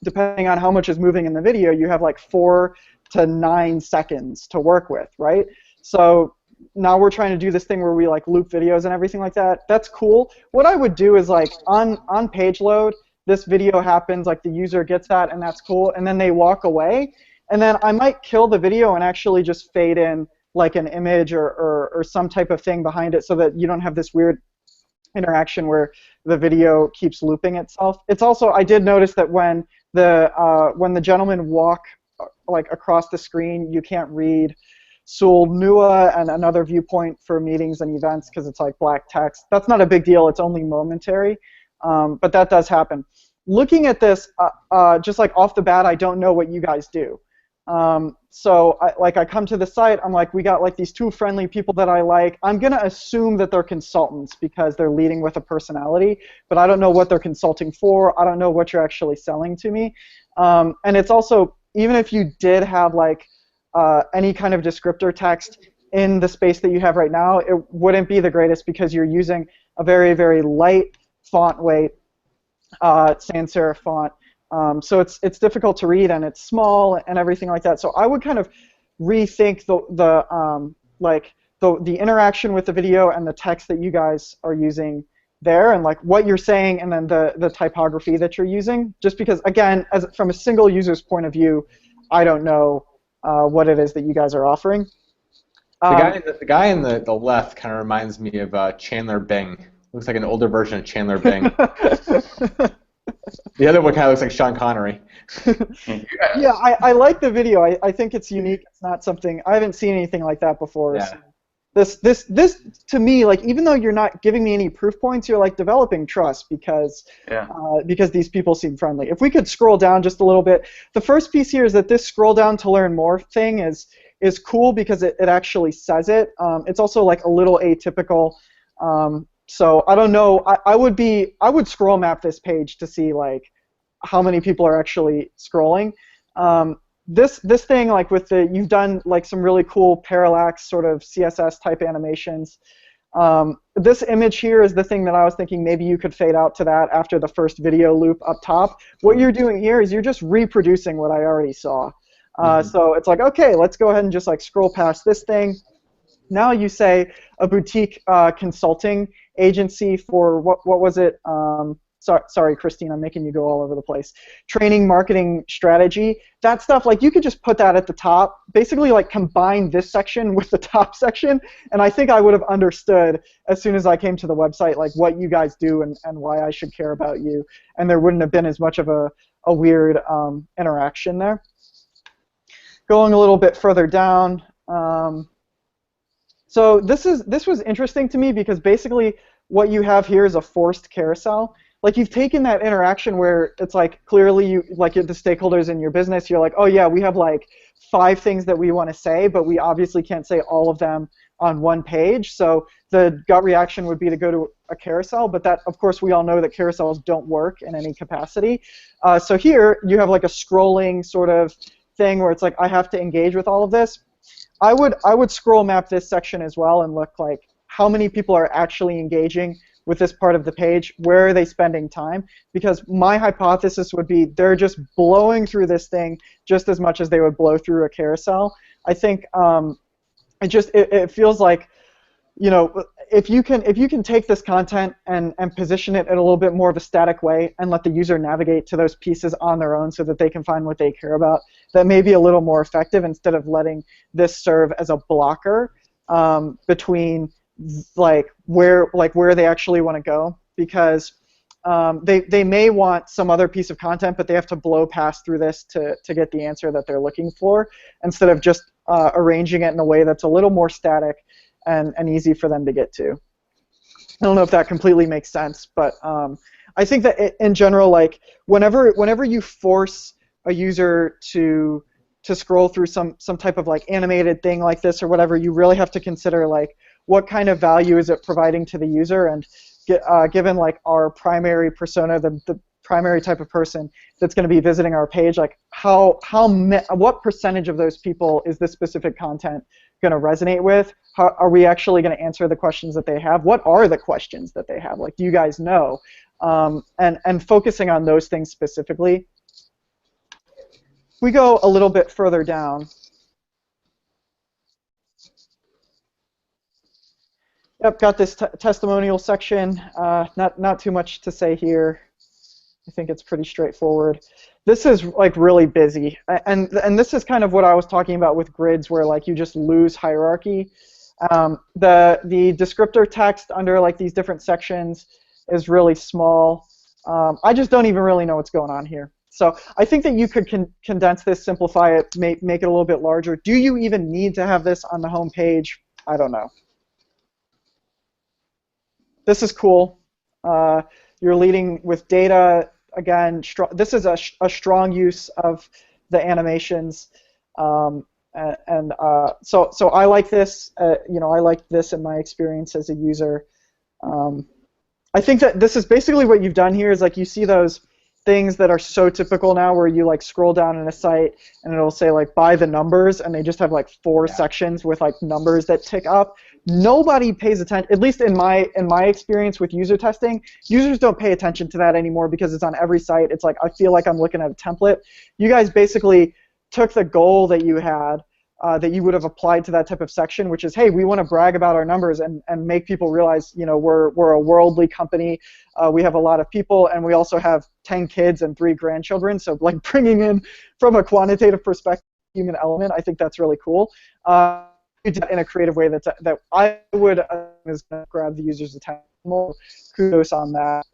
depending on how much is moving in the video, you have 4 to 9 seconds to work with, right? So now we're trying to do this thing where we loop videos and everything like that. That's cool. What I would do is on page load, this video happens, the user gets that, and that's cool, and then they walk away. And then I might kill the video and actually just fade in an image or some type of thing behind it so that you don't have this weird interaction where the video keeps looping itself. It's also, I did notice that when the gentlemen walk across the screen, you can't read Sul Nua and another viewpoint for meetings and events because it's black text. That's not a big deal. It's only momentary, but that does happen. Looking at this, just off the bat, I don't know what you guys do. So I come to the site, I'm we got these 2 friendly people that I like. I'm going to assume that they're consultants because they're leading with a personality, but I don't know what they're consulting for. I don't know what you're actually selling to me. And it's also, even if you did have any kind of descriptor text in the space that you have right now, it wouldn't be the greatest because you're using a very, very light font weight sans serif font. So it's difficult to read, and it's small and everything like that. So I would kind of rethink the interaction with the video and the text that you guys are using there, and what you're saying, and then the typography that you're using. Just because, again, from a single user's point of view, I don't know what it is that you guys are offering. The guy in the left kind of reminds me of Chandler Bing. Looks like an older version of Chandler Bing. The other one kind of looks like Sean Connery. Yeah, I like the video. I think it's unique. It's not something, I haven't seen anything like that before. Yeah. So this to me, even though you're not giving me any proof points, you're developing trust because these people seem friendly. If we could scroll down just a little bit, the first piece here is that this scroll down to learn more thing is cool because it actually says it. It's also a little atypical. So I don't know. I would scroll map this page to see how many people are actually scrolling. This thing with you've done some really cool parallax sort of CSS type animations. This image here is the thing that I was thinking maybe you could fade out to that after the first video loop up top. What you're doing here is you're just reproducing what I already saw. So it's okay, let's go ahead and just scroll past this thing. Now you say a boutique consulting agency for what was it? Sorry, Christine, I'm making you go all over the place. Training, marketing, strategy. That stuff, you could just put that at the top. Basically, combine this section with the top section, and I think I would have understood as soon as I came to the website, what you guys do and why I should care about you, and there wouldn't have been as much of a weird interaction there. Going a little bit further down. So this was interesting to me because basically what you have here is a forced carousel. like you've taken that interaction where it's like clearly you like the stakeholders in your business, you're like, oh yeah, we have like 5 things that we want to say, but we obviously can't say all of them on one page. So the gut reaction would be to go to a carousel, but that, of course, we all know that carousels don't work in any capacity. So here you have like a scrolling sort of thing where it's like I have to engage with all of this. I would scroll map this section as well and look like how many people are actually engaging with this part of the page. Where are they spending time? Because my hypothesis would be they're just blowing through this thing just as much as they would blow through a carousel. I think it feels like, you know, if you can take this content and position it in a little bit more of a static way and let the user navigate to those pieces on their own so that they can find what they care about, that may be a little more effective instead of letting this serve as a blocker between where they actually want to go, because they may want some other piece of content, but they have to blow past through this to get the answer that they're looking for, instead of just arranging it in a way that's a little more static and easy for them to get to. I don't know if that completely makes sense, but I think that in general, like whenever you force a user to scroll through some type of like animated thing like this or whatever, you really have to consider like what kind of value is it providing to the user, and given like our primary persona, the primary type of person that's going to be visiting our page, like what percentage of those people is this specific content going to resonate with? How are we actually going to answer the questions that they have? What are the questions that they have? Like, do you guys know? And focusing on those things specifically. We go a little bit further down. Yep, got this testimonial section. Not too much to say here. I think it's pretty straightforward. This is like really busy, and this is kind of what I was talking about with grids, where like you just lose hierarchy. The descriptor text under like these different sections is really small. I just don't even really know what's going on here. So I think that you could condense this, simplify it, make it a little bit larger. Do you even need to have this on the home page? I don't know. This is cool. You're leading with data. Again, this is a strong use of the animations, so I like this. You know, I like this in my experience as a user. I think that this is basically what you've done here. Is like you see those things that are so typical now, where you like scroll down in a site and it'll say like by the numbers, and they just have like 4 sections with like numbers that tick up. Nobody pays attention, at least in my experience with user testing. Users don't pay attention to that anymore because it's on every site. It's like I feel like I'm looking at a template. You guys basically took the goal that you had, that you would have applied to that type of section, which is, hey, we want to brag about our numbers and make people realize, you know, we're a worldly company. We have a lot of people, and we also have 10 kids and 3 grandchildren. So like bringing in from a quantitative perspective, human element, I think that's really cool. You did it in a creative way that I would is going to grab the user's attention more. Kudos on that.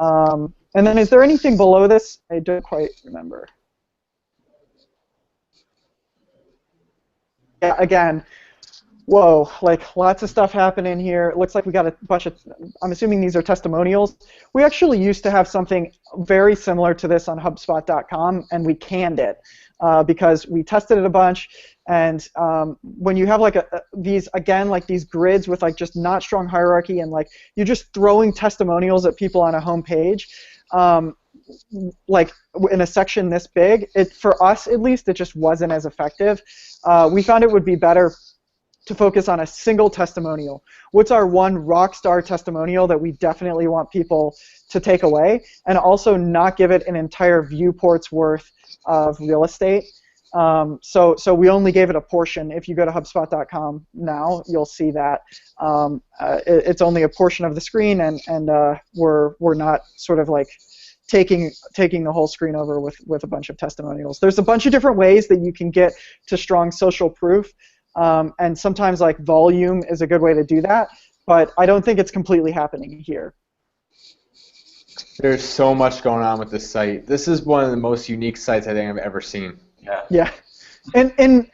And then is there anything below this? I don't quite remember. Yeah, again, whoa, like lots of stuff happening here. It looks like we got a bunch of, I'm assuming these are testimonials. We actually used to have something very similar to this on HubSpot.com, and we canned it because we tested it a bunch. And when you have like these grids with like just not strong hierarchy, and like you're just throwing testimonials at people on a home page, like in a section this big, for us at least, it just wasn't as effective. We found it would be better to focus on a single testimonial. What's our one rock star testimonial that we definitely want people to take away, and also not give it an entire viewport's worth of real estate. So we only gave it a portion. If you go to HubSpot.com now, you'll see that it's only a portion of the screen, and we're not sort of like taking the whole screen over with a bunch of testimonials. There's a bunch of different ways that you can get to strong social proof, and sometimes like volume is a good way to do that, but I don't think it's completely happening here. There's so much going on with this site. This is one of the most unique sites I think I've ever seen. Yeah. And in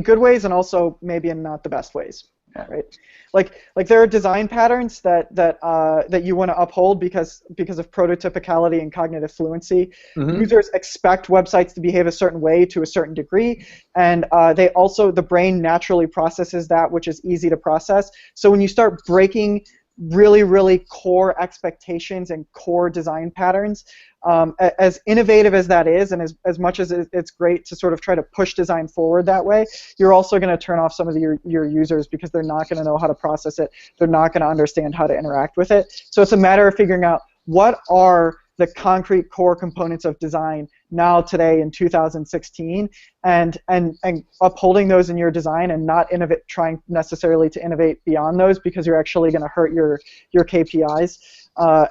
good ways, and also maybe in not the best ways. Yeah. right? Like there are design patterns that you want to uphold because of prototypicality and cognitive fluency. Mm-hmm. Users expect websites to behave a certain way to a certain degree, and the brain naturally processes that, which is easy to process. So when you start breaking really, really core expectations and core design patterns, as innovative as that is, and as much as it's great to sort of try to push design forward that way, you're also going to turn off some of your users because they're not going to know how to process it. They're not going to understand how to interact with it. So it's a matter of figuring out what are the concrete core components of design now, today, in 2016, and upholding those in your design and not trying necessarily to innovate beyond those, because you're actually going to hurt your KPIs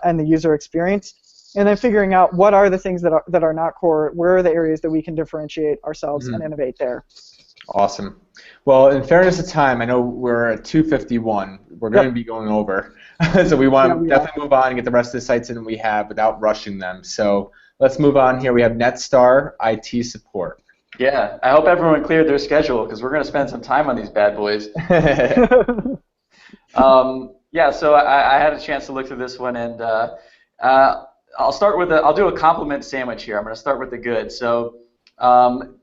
and the user experience. And then figuring out what are the things that are not core, where are the areas that we can differentiate ourselves and innovate there. Awesome. Well, in fairness of time, I know we're at 2:51. We're going to be going over. So we want to definitely move on and get the rest of the sites in we have without rushing them. So let's move on here. We have NetStar IT support. Yeah, I hope everyone cleared their schedule because we're going to spend some time on these bad boys. Yeah, so I had a chance to look through this one, and I'll do a compliment sandwich here. I'm going to start with the good. So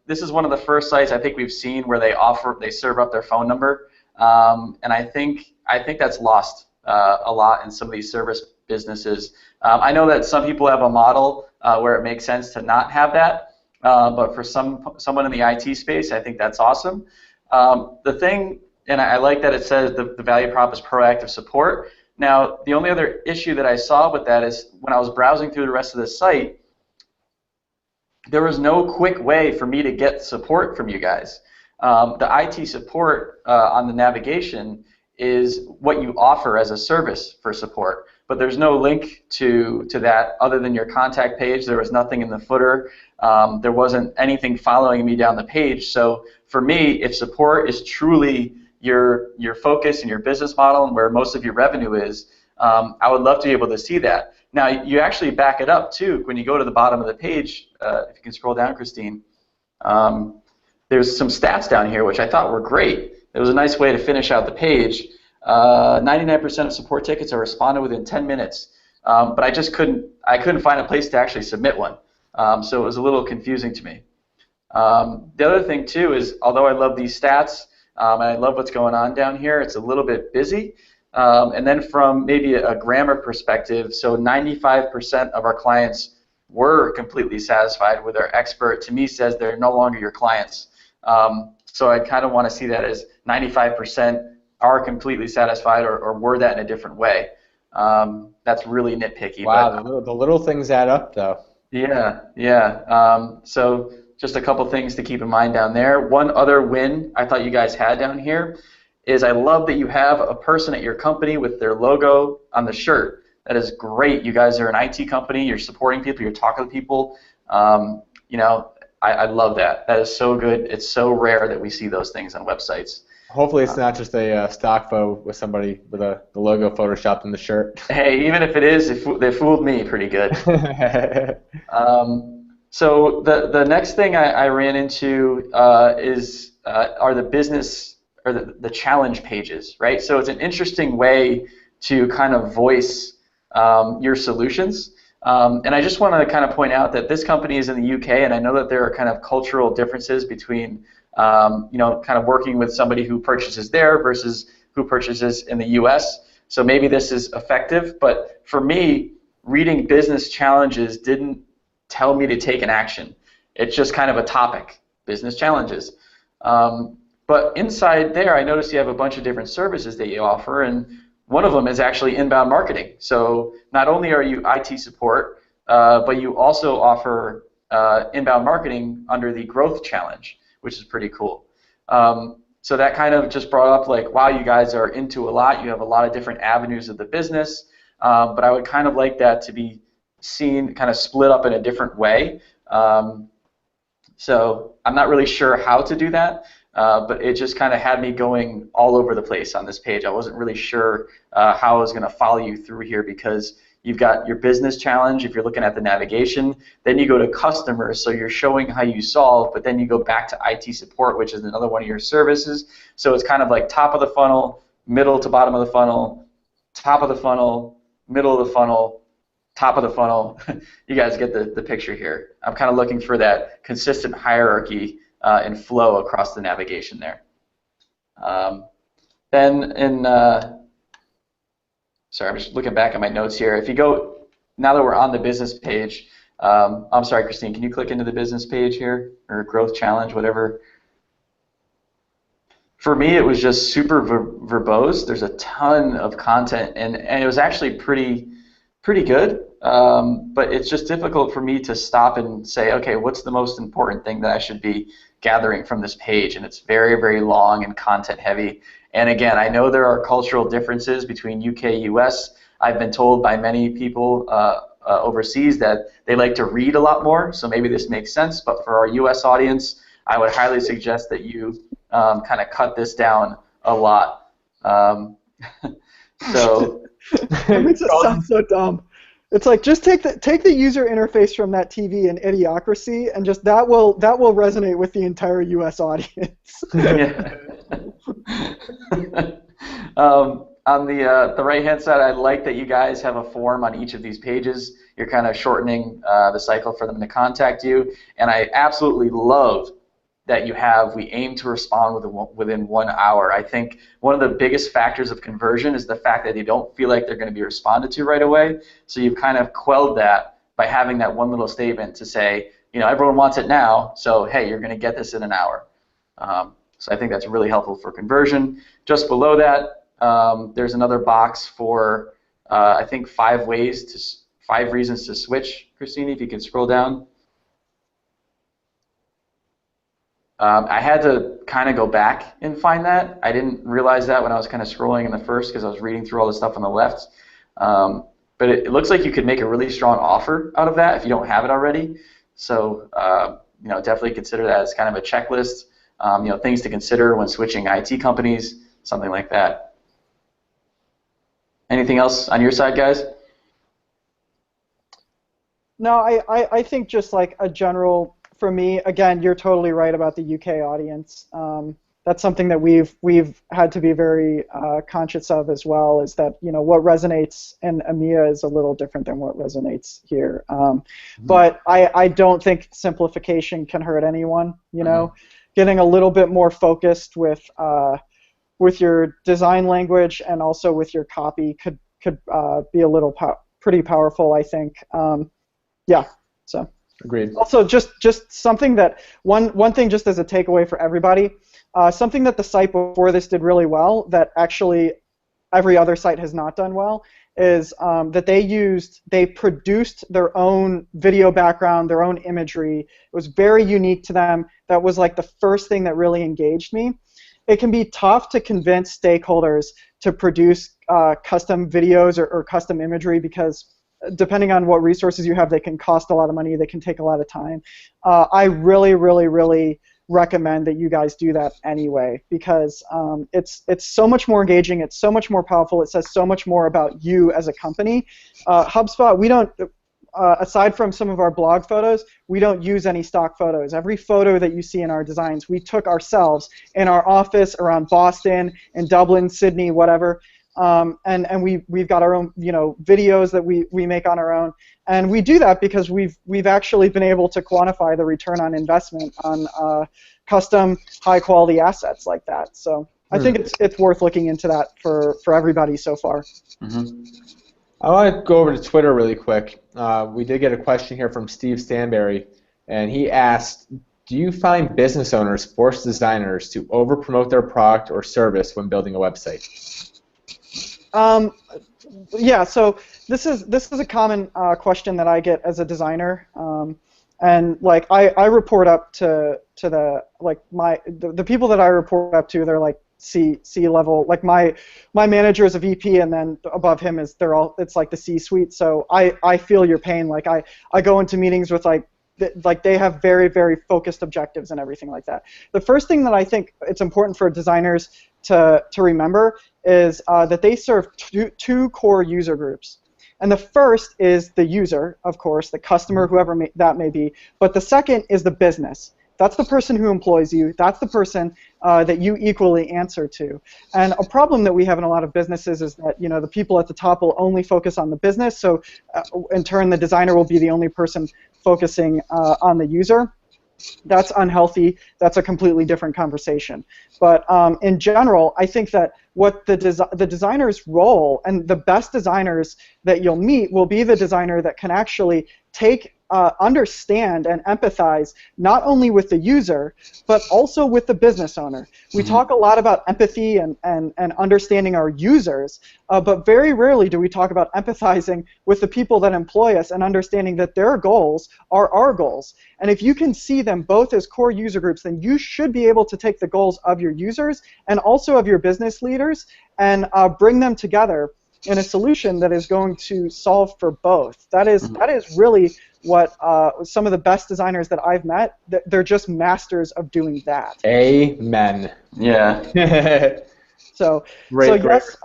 this is one of the first sites I think we've seen where they serve up their phone number, and I think that's lost a lot in some of these service businesses. I know that some people have a model where it makes sense to not have that, but for someone in the IT space, I think that's awesome. The thing, and I like that it says the value prop is proactive support. Now, the only other issue that I saw with that is when I was browsing through the rest of the site, there was no quick way for me to get support from you guys. The IT support on the navigation is what you offer as a service for support, but there's no link to that other than your contact page. There was nothing in the footer. There wasn't anything following me down the page. So for me, if support is truly your focus and your business model and where most of your revenue is, I would love to be able to see that. Now, you actually back it up, too, when you go to the bottom of the page. If you can scroll down, Christine, there's some stats down here, which I thought were great. It was a nice way to finish out the page. 99% of support tickets are responded within 10 minutes, but I couldn't find a place to actually submit one, so it was a little confusing to me. The other thing, too, is although I love these stats, and I love what's going on down here, it's a little bit busy. And then from maybe a grammar perspective, so 95% of our clients were completely satisfied with our expert. To me, says they're no longer your clients. So I kind of want to see that as 95% are completely satisfied or were that in a different way. That's really nitpicky. Wow, but the little things add up, though. Yeah, yeah. So just a couple things to keep in mind down there. One other win I thought you guys had down here is I love that you have a person at your company with their logo on the shirt. That is great. You guys are an IT company. You're supporting people. You're talking to people. You know, I love that. That is so good. It's so rare that we see those things on websites. Hopefully it's not just a stock photo with somebody with the logo photoshopped in the shirt. Hey, even if it is, they fooled me pretty good. So the next thing I ran into are the business or the challenge pages, right? So it's an interesting way to kind of voice your solutions. And I just want to kind of point out that this company is in the UK, and I know that there are kind of cultural differences between you know, kind of working with somebody who purchases there versus who purchases in the US. So maybe this is effective, but for me, reading business challenges didn't tell me to take an action. It's just kind of a topic, business challenges. But inside there, I noticed you have a bunch of different services that you offer, and one of them is actually inbound marketing. So not only are you IT support, but you also offer inbound marketing under the growth challenge, which is pretty cool. So that kind of just brought up like, wow, you guys are into a lot. You have a lot of different avenues of the business, but I would kind of like that to be seen kind of split up in a different way. So I'm not really sure how to do that, but it just kind of had me going all over the place on this page. I wasn't really sure how I was going to follow you through here because you've got your business challenge if you're looking at the navigation, then you go to customers, so you're showing how you solve, but then you go back to IT support, which is another one of your services. So it's kind of like top of the funnel, middle to bottom of the funnel, top of the funnel, middle of the funnel, top of the funnel. You guys get the picture here. I'm kind of looking for that consistent hierarchy and flow across the navigation there. Then in, sorry, I'm just looking back at my notes here. If you go, now that we're on the business page, I'm sorry, Christine, can you click into the business page here, or growth challenge, whatever? For me, it was just super verbose. There's a ton of content, and it was actually pretty good, but it's just difficult for me to stop and say, okay, what's the most important thing that I should be gathering from this page? And it's very, very long and content heavy. And again, I know there are cultural differences between UK, US. I've been told by many people overseas that they like to read a lot more, so maybe this makes sense, but for our US audience, I would highly suggest that you kind of cut this down a lot. So That makes it sound so dumb. It's like, just take the user interface from that TV in Idiocracy, and just that will resonate with the entire U.S. audience. On the right-hand side, I like that you guys have a form on each of these pages. You're kind of shortening the cycle for them to contact you, and I absolutely love that you have, we aim to respond within 1 hour. I think one of the biggest factors of conversion is the fact that they don't feel like they're going to be responded to right away. So you've kind of quelled that by having that one little statement to say, you know, everyone wants it now, so hey, you're going to get this in an hour. So I think that's really helpful for conversion. Just below that, there's another box for, I think, 5 reasons to switch. Christine, if you can scroll down. I had to kind of go back and find that. I didn't realize that when I was kind of scrolling in the first, because I was reading through all the stuff on the left. But it looks like you could make a really strong offer out of that if you don't have it already. So you know, definitely consider that as kind of a checklist. You know, things to consider when switching IT companies, something like that. Anything else on your side, guys? No, I think just like a general, for me, again, you're totally right about the UK audience. That's something that we've had to be very conscious of as well, is that, you know, what resonates in EMEA is a little different than what resonates here. But I don't think simplification can hurt anyone, you know. Getting a little bit more focused with your design language and also with your copy could be a little pretty powerful, I think. Yeah, so. Agreed. Also, just something that one thing, just as a takeaway for everybody, something that the site before this did really well that actually every other site has not done well is that they produced their own video background, their own imagery. It was very unique to them. That was like the first thing that really engaged me. It can be tough to convince stakeholders to produce custom videos or custom imagery, because depending on what resources you have, they can cost a lot of money, they can take a lot of time. I really, really, really recommend that you guys do that anyway, because it's so much more engaging, it's so much more powerful, it says so much more about you as a company. HubSpot, we don't, aside from some of our blog photos, we don't use any stock photos. Every photo that you see in our designs, we took ourselves in our office around Boston, in Dublin, Sydney, whatever. And we've got our own, you know, videos that we make on our own, and we do that because we've actually been able to quantify the return on investment on custom high quality assets like that. So I think it's worth looking into that for everybody so far. I want to go over to Twitter really quick. We did get a question here from Steve Stanberry, and he asked, do you find business owners force designers to over-promote their product or service when building a website? Yeah, so this is a common question that I get as a designer, and like I report up to the people that I report up to. They're like C level. Like my manager is a VP, and then above him is it's like the C-suite. So I feel your pain. Like I go into meetings with like they have very, very focused objectives and everything like that. The first thing that I think it's important for designers to remember is that they serve two core user groups. And the first is the user, of course, the customer, whoever that may be. But the second is the business. That's the person who employs you. That's the person that you equally answer to. And a problem that we have in a lot of businesses is that the people at the top will only focus on the business. So in turn, the designer will be the only person focusing on the user. That's unhealthy. That's a completely different conversation. But in general, I think that what the designer's role, and the best designers that you'll meet will be the designer that can actually understand and empathize not only with the user, but also with the business owner. We talk a lot about empathy and understanding our users, but very rarely do we talk about empathizing with the people that employ us and understanding that their goals are our goals. And if you can see them both as core user groups, then you should be able to take the goals of your users and also of your business leaders and bring them together in a solution that is going to solve for both. That is really what some of the best designers that I've met, they're just masters of doing that. Amen. Yeah. So Great yes,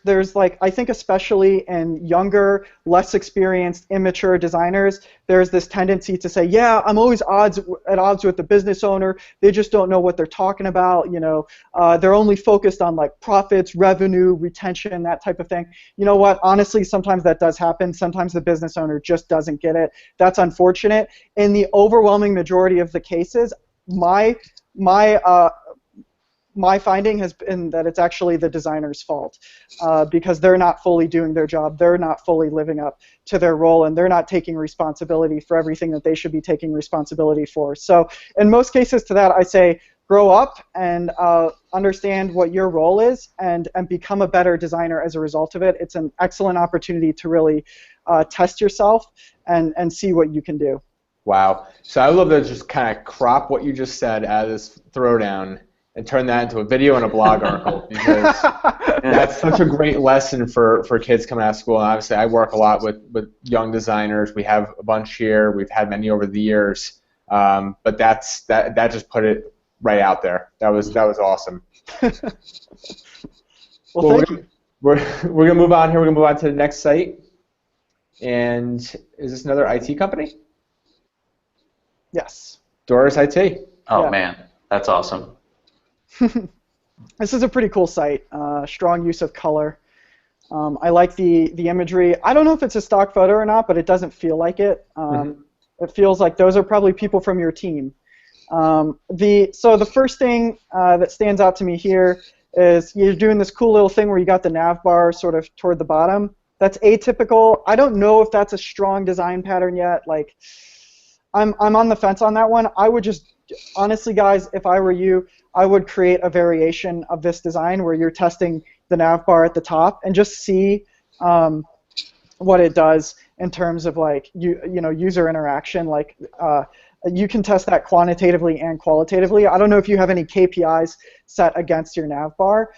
there's like, I think especially in younger, less experienced, immature designers, there's this tendency to say, yeah, I'm always at odds with the business owner. They just don't know what they're talking about. They're only focused on like profits, revenue, retention, that type of thing. You know what? Honestly, sometimes that does happen. Sometimes the business owner just doesn't get it. That's unfortunate. In the overwhelming majority of the cases, my finding has been that it's actually the designer's fault because they're not fully doing their job, they're not fully living up to their role, and they're not taking responsibility for everything that they should be taking responsibility for. So in most cases to that, I say grow up and understand what your role is and become a better designer as a result of it. It's an excellent opportunity to really test yourself and see what you can do. Wow. So I would love to just kind of crop what you just said out of this throwdown and turn that into a video and a blog article, because that's such a great lesson for kids coming out of school. And obviously I work a lot with young designers. We have a bunch here. We've had many over the years. But that just put it right out there. That was awesome. Well, thank you. We're going to move on here. We're going to move on to the next site. And is this another IT company? Yes. Doris IT. Oh, Yeah. man. That's awesome. This is a pretty cool site. Strong use of color. I like the imagery. I don't know if it's a stock photo or not, but it doesn't feel like it. It feels like those are probably people from your team. So the first thing that stands out to me here is you're doing this cool little thing where you got the nav bar sort of toward the bottom. That's atypical. I don't know if that's a strong design pattern yet. Like, I'm on the fence on that one. I would just, honestly, guys, if I were you, I would create a variation of this design where you're testing the nav bar at the top and just see what it does in terms of like user interaction. Like you can test that quantitatively and qualitatively. I don't know if you have any KPIs set against your nav bar,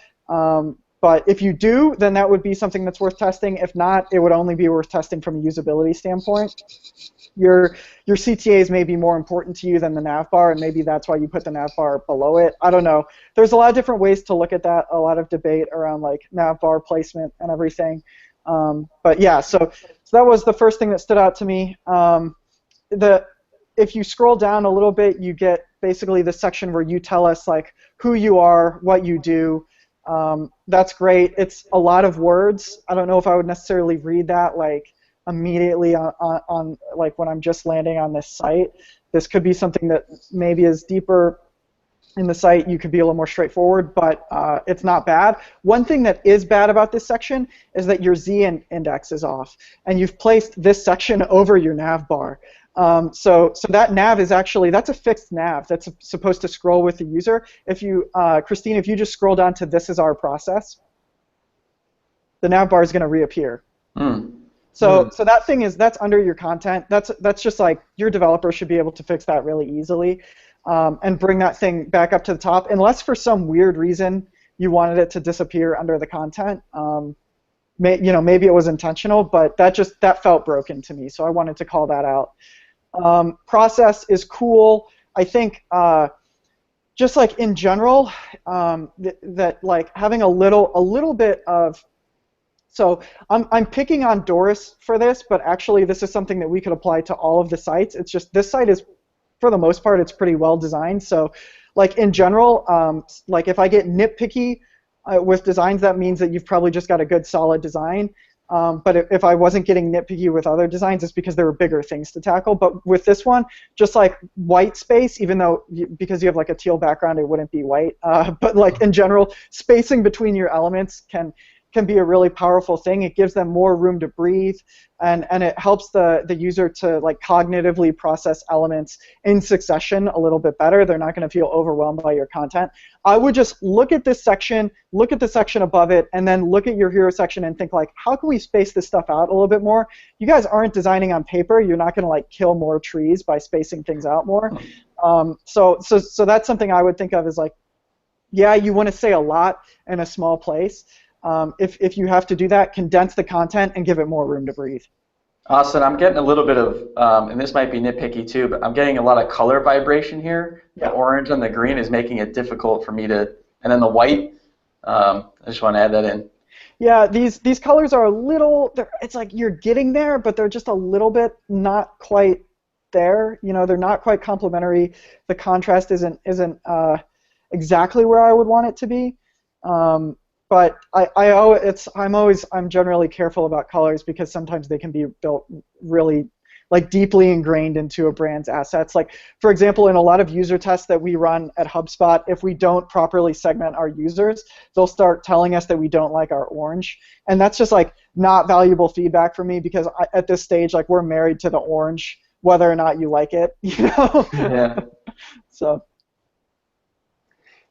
but if you do, then that would be something that's worth testing. If not, it would only be worth testing from a usability standpoint. Your CTAs may be more important to you than the nav bar, and maybe that's why you put the nav bar below it. I don't know. There's a lot of different ways to look at that, a lot of debate around like nav bar placement and everything. But yeah, so that was the first thing that stood out to me. If you scroll down a little bit, you get basically the section where you tell us like who you are, what you do. That's great. It's a lot of words. I don't know if I would necessarily read that like immediately on like when I'm just landing on this site. This could be something that maybe is deeper in the site. You could be a little more straightforward, but it's not bad. One thing that is bad about this section is that your Z index is off, and you've placed this section over your nav bar. So that nav is actually, that's a fixed nav that's supposed to scroll with the user. If you, Christine, if you just scroll down to "This is our process," the nav bar is going to reappear. So that thing that's under your content. That's just like your developer should be able to fix that really easily, and bring that thing back up to the top, unless for some weird reason you wanted it to disappear under the content. Maybe it was intentional, but that felt broken to me, so I wanted to call that out. Process is cool. I think just like in general, that like having a little bit of. So I'm picking on Doris for this, but actually this is something that we could apply to all of the sites. It's just this site is for the most part, it's pretty well designed. So, like in general, like if I get nitpicky with designs, that means that you've probably just got a good, solid design. But if I wasn't getting nitpicky with other designs, it's because there were bigger things to tackle. But with this one, just like white space, even though because you have like a teal background, it wouldn't be white. But like in general, spacing between your elements can be a really powerful thing. It gives them more room to breathe, and it helps the user to like cognitively process elements in succession a little bit better. They're not going to feel overwhelmed by your content. I would just look at this section, look at the section above it, and then look at your hero section and think like, how can we space this stuff out a little bit more? You guys aren't designing on paper. You're not going to like kill more trees by spacing things out more. So that's something I would think of as like, yeah, you want to say a lot in a small place. If you have to do that, condense the content and give it more room to breathe. Austin, I'm getting a little bit of, and this might be nitpicky too, but I'm getting a lot of color vibration here. The orange and the green is making it difficult for me to, and then the white, I just want to add that in. Yeah, these colors are a little, it's like you're getting there, but they're just a little bit not quite there. You know, they're not quite complementary. The contrast isn't exactly where I would want it to be. But I'm generally careful about colors because sometimes they can be built really like deeply ingrained into a brand's assets. Like for example, in a lot of user tests that we run at HubSpot, if we don't properly segment our users, they'll start telling us that we don't like our orange, and that's just like not valuable feedback for me because at this stage, like we're married to the orange, whether or not you like it, you know. Yeah. So.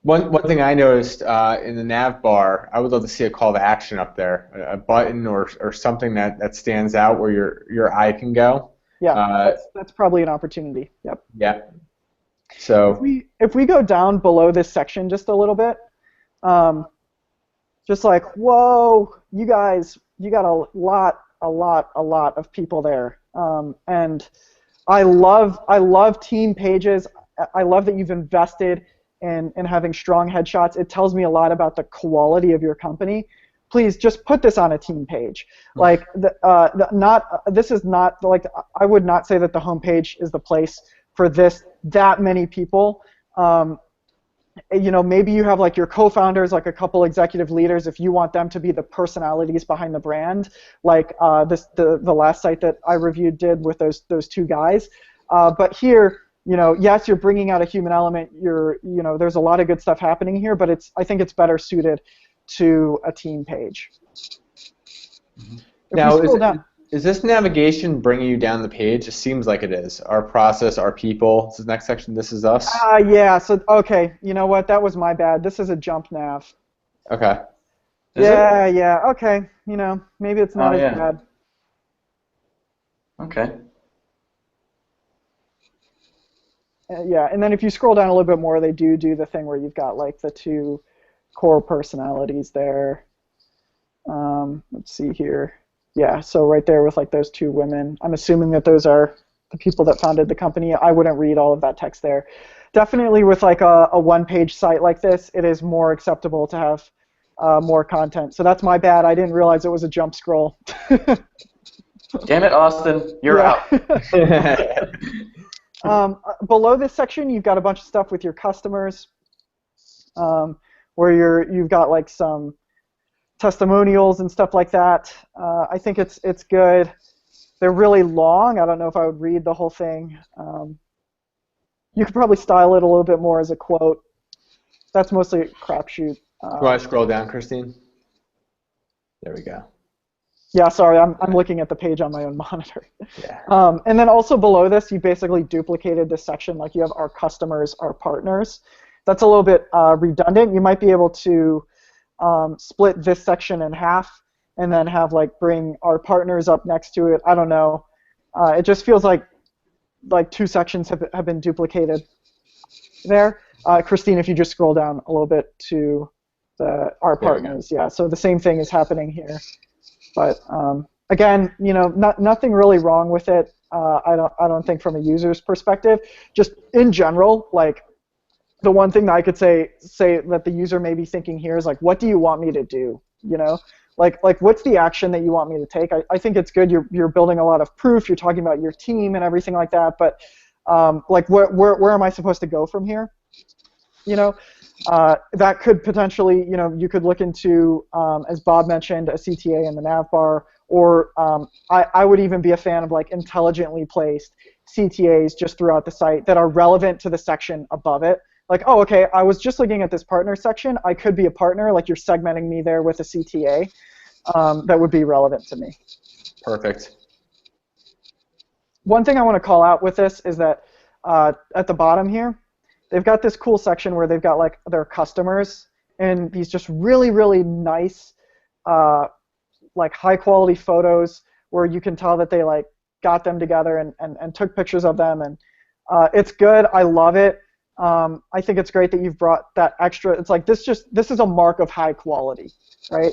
One thing I noticed in the nav bar, I would love to see a call to action up there, a button or something that stands out where your eye can go. Yeah, that's probably an opportunity. Yep. Yeah. So if we go down below this section just a little bit, just like whoa, you guys, you got a lot of people there, and I love team pages. I love that you've invested in having strong headshots. It tells me a lot about the quality of your company. Please just put this on a team page. Like, this is not like, I would not say that the homepage is the place for that many people. You know, maybe you have like your co-founders, like a couple executive leaders, if you want them to be the personalities behind the brand, like the last site that I reviewed did with those two guys. But here, you know, yes, you're bringing out a human element. You know, there's a lot of good stuff happening here, but I think it's better suited to a team page. Now, is this navigation bringing you down the page? It seems like it is. Our process, our people. This is the next section. This is us. Yeah. So okay, you know what? That was my bad. This is a jump nav. Okay. Yeah. Okay. You know, maybe it's not as bad. Okay. Yeah, and then if you scroll down a little bit more, they do the thing where you've got like the two core personalities there. Let's see here. Yeah, so right there with like those two women. I'm assuming that those are the people that founded the company. I wouldn't read all of that text there. Definitely with like a one-page site like this, it is more acceptable to have more content. So that's my bad. I didn't realize it was a jump scroll. Damn it, Austin. You're out. Below this section, you've got a bunch of stuff with your customers, where you've got like some testimonials and stuff like that. I think it's good. They're really long. I don't know if I would read the whole thing. You could probably style it a little bit more as a quote. That's mostly a crapshoot. Do you want to scroll down, Christine? There we go. Yeah, sorry, I'm looking at the page on my own monitor. Yeah. And then also below this, you basically duplicated this section. Like you have our customers, our partners. That's a little bit redundant. You might be able to split this section in half and then have like bring our partners up next to it. I don't know. It just feels like two sections have been duplicated there. Christine, if you just scroll down a little bit to our partners. Yeah, so the same thing is happening here. But again, you know, nothing really wrong with it. I don't think from a user's perspective. Just in general, like the one thing that I could say that the user may be thinking here is like, what do you want me to do? You know, like what's the action that you want me to take? I think it's good. You're building a lot of proof. You're talking about your team and everything like that. But like where am I supposed to go from here? You know, that could potentially, you know, you could look into, as Bob mentioned, a CTA in the nav bar, or I would even be a fan of like intelligently placed CTAs just throughout the site that are relevant to the section above it. Like, oh, okay, I was just looking at this partner section. I could be a partner. Like, you're segmenting me there with a CTA. That would be relevant to me. Perfect. One thing I want to call out with this is that at the bottom here, they've got this cool section where they've got like their customers and these just really, really nice, like high quality photos where you can tell that they like got them together and took pictures of them, and it's good. I love it. I think it's great that you've brought that extra. It's like this is a mark of high quality, right?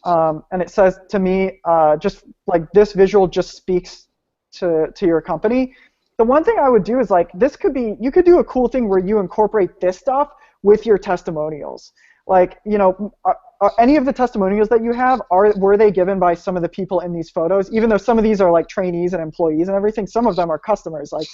And it says to me, just like this visual just speaks to your company. The one thing I would do is like this could be, you could do a cool thing where you incorporate this stuff with your testimonials. Like, you know, any of the testimonials that you have, were they given by some of the people in these photos? Even though some of these are like trainees and employees and everything, some of them are customers. Like,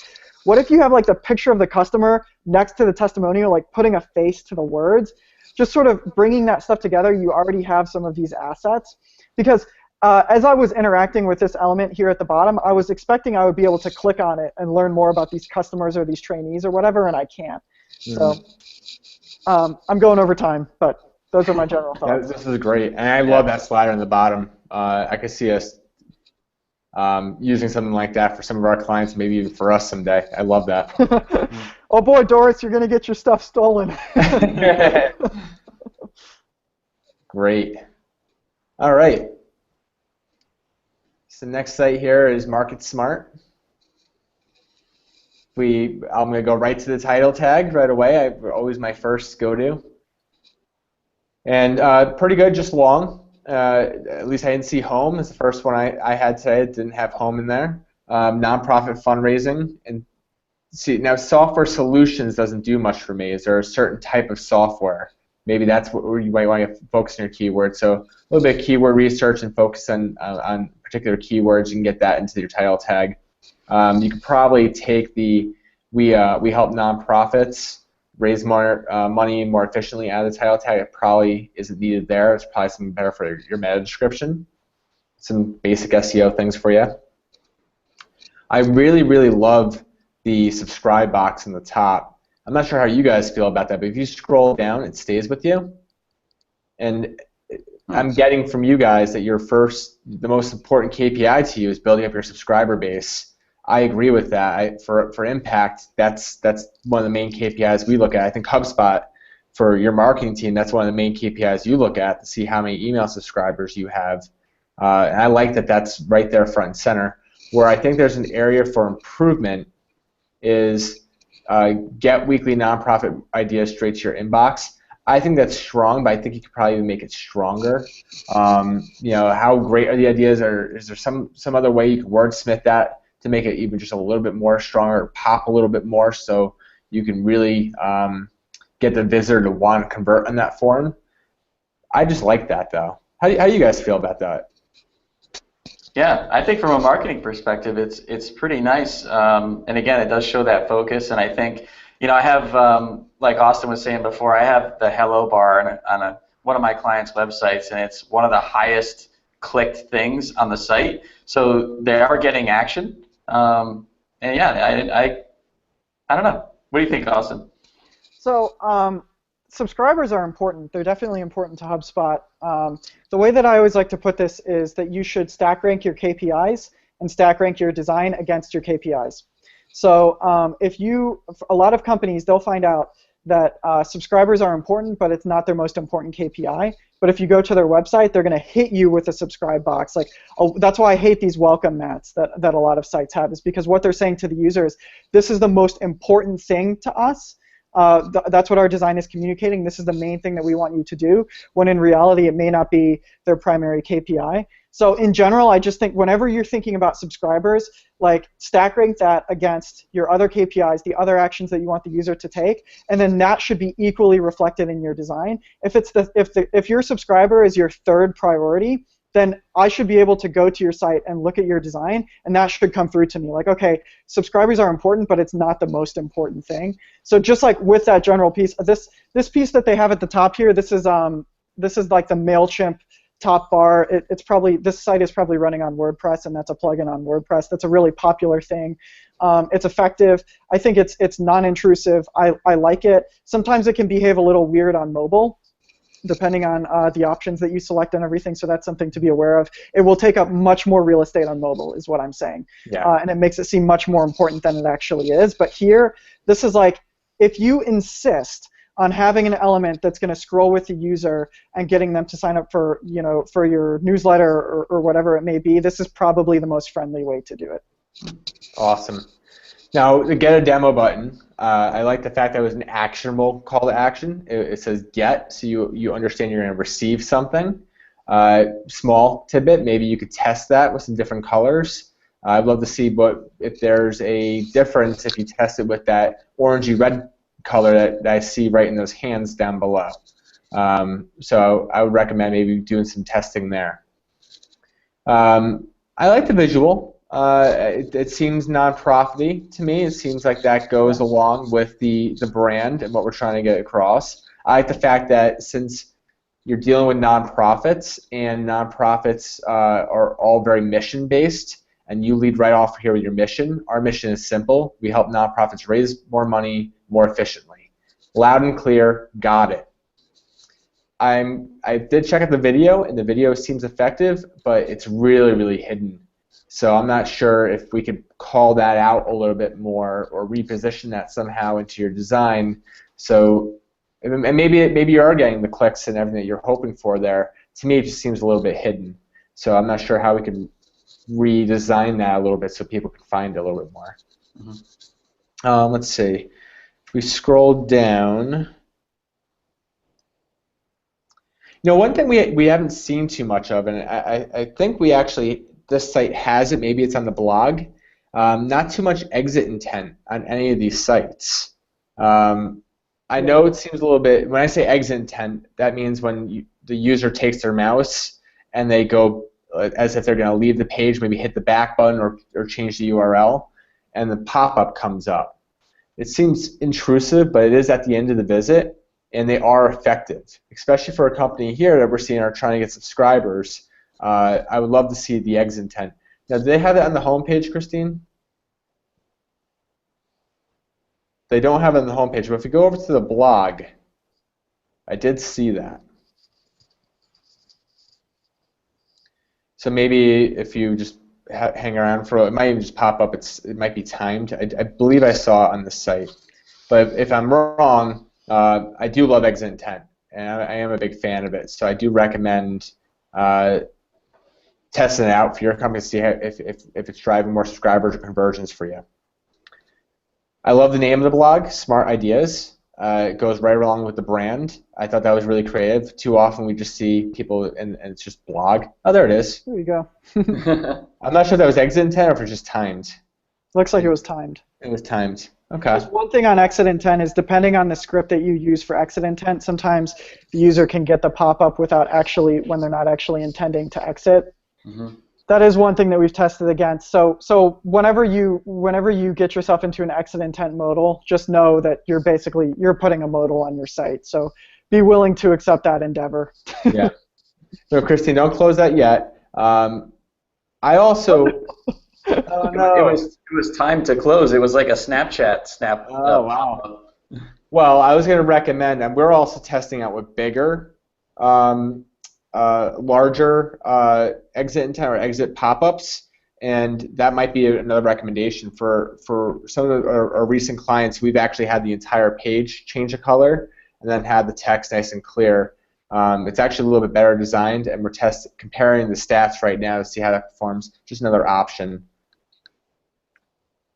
what if you have like the picture of the customer next to the testimonial, like putting a face to the words, just sort of bringing that stuff together? You already have some of these assets. Because as I was interacting with this element here at the bottom, I was expecting I would be able to click on it and learn more about these customers or these trainees or whatever, and I can't. So I'm going over time, but those are my general thoughts. This is great, and I love that slider on the bottom. I could see us using something like that for some of our clients, maybe even for us someday. I love that. Oh boy, Doris, you're going to get your stuff stolen. Great. All right. So the next site here is Market Smart. I'm going to go right to the title tag right away. Always my first go-to. And pretty good, just long. At least I didn't see home. It's the first one I had today. It didn't have home in there. Nonprofit fundraising. And see, now software solutions doesn't do much for me. Is there a certain type of software? Maybe that's where you might want to focus on your keywords. So a little bit of keyword research and focus on particular keywords. You can get that into your title tag. You could probably take we help nonprofits raise more money more efficiently out of the title tag. It probably isn't needed there. It's probably something better for your meta description. Some basic SEO things for you. I really, really love the subscribe box in the top. I'm not sure how you guys feel about that, but if you scroll down, it stays with you. And I'm getting from you guys that the most important KPI to you is building up your subscriber base. I agree with that. For impact, that's one of the main KPIs we look at. I think HubSpot, for your marketing team, that's one of the main KPIs you look at to see how many email subscribers you have. And I like that that's right there front and center. Where I think there's an area for improvement is get weekly nonprofit ideas straight to your inbox. I think that's strong, but I think you could probably make it stronger. You know, how great are the ideas? Or is there some other way you could wordsmith that to make it even just a little bit more stronger, pop a little bit more, so you can really get the visitor to want to convert on that form? I just like that, though. How do you guys feel about that? Yeah, I think from a marketing perspective, it's pretty nice, and again, it does show that focus. And I think, you know, I have, like Austin was saying before, I have the hello bar on one of my clients' websites, and it's one of the highest clicked things on the site. So they are getting action, and yeah, I don't know. What do you think, Austin? So subscribers are important. They're definitely important to HubSpot. The way that I always like to put this is that you should stack rank your KPIs and stack rank your design against your KPIs. So a lot of companies, they'll find out that subscribers are important, but it's not their most important KPI. But if you go to their website, they're going to hit you with a subscribe box. Like, that's why I hate these welcome mats that a lot of sites have, is because what they're saying to the user is, this is the most important thing to us. That's what our design is communicating. This is the main thing that we want you to do, when in reality it may not be their primary KPI. So in general, I just think whenever you're thinking about subscribers, like, stack rank that against your other KPIs, the other actions that you want the user to take, and then that should be equally reflected in your design. If your subscriber is your third priority, then I should be able to go to your site and look at your design, and that should come through to me. Like, okay, subscribers are important, but it's not the most important thing. So just like with that general piece, this piece that they have at the top here, this is like the MailChimp top bar. This site is probably running on WordPress, and that's a plugin on WordPress. That's a really popular thing. It's effective. I think it's non-intrusive. I like it. Sometimes it can behave a little weird on mobile, depending on the options that you select and everything, so that's something to be aware of. It will take up much more real estate on mobile, is what I'm saying. Yeah. And it makes it seem much more important than it actually is. But here, this is like, if you insist on having an element that's going to scroll with the user and getting them to sign up for, for your newsletter or whatever it may be, this is probably the most friendly way to do it. Awesome. Now, to get a demo button, I like the fact that it was an actionable call to action. It says get, so you understand you're going to receive something. Small tidbit, maybe you could test that with some different colors. I'd love to see if there's a difference if you test it with that orangey red color that I see right in those hands down below. So I would recommend maybe doing some testing there. I like the visual. It seems non-profity to me. It seems like that goes along with the brand and what we're trying to get across. I like the fact that since you're dealing with nonprofits, and nonprofits are all very mission-based, and you lead right off here with your mission. Our mission is simple. We help nonprofits raise more money more efficiently. Loud and clear, got it. I did check out the video, and the video seems effective, but it's really, really hidden. So I'm not sure if we could call that out a little bit more or reposition that somehow into your design. So, and maybe you are getting the clicks and everything that you're hoping for there. To me, it just seems a little bit hidden. So I'm not sure how we can redesign that a little bit so people can find it a little bit more. Mm-hmm. Let's see. If we scroll down, one thing we haven't seen too much of, and I think we actually, this site has it, maybe it's on the blog, not too much exit intent on any of these sites. I know it seems a little bit, when I say exit intent, that means when the user takes their mouse and they go as if they're going to leave the page, maybe hit the back button or change the URL, and the pop-up comes up. It seems intrusive, but it is at the end of the visit, and they are effective, especially for a company here that we're seeing are trying to get subscribers. I would love to see the exit intent. Now, do they have that on the home page, Christine? They don't have it on the home page, but if we go over to the blog, I did see that. So maybe if you just hang around for it might even just pop up. It might be timed. I believe I saw it on the site. But if I'm wrong, I do love exit intent, and I am a big fan of it. So I do recommend testing it out for your company to see if it's driving more subscribers or conversions for you. I love the name of the blog, Smart Ideas. It goes right along with the brand. I thought that was really creative. Too often we just see people and it's just blog. Oh, there it is. There you go. I'm not sure if that was exit intent or if it was just timed. Looks like it was timed. It was timed. Okay. There's one thing on exit intent is depending on the script that you use for exit intent, sometimes the user can get the pop-up when they're not actually intending to exit. Mm-hmm. That is one thing that we've tested against. So whenever you get yourself into an exit intent modal, just know that you're putting a modal on your site. So be willing to accept that endeavor. Yeah. So Christine, don't close that yet. I also. Oh, no. It was timed to close. It was like a Snapchat snap. Oh wow. Well, I was going to recommend, and we're also testing out with bigger. Larger exit intent or exit pop-ups, and that might be another recommendation for some of our recent clients. We've actually had the entire page change a color and then had the text nice and clear. It's actually a little bit better designed, and we're comparing the stats right now to see how that performs. Just another option.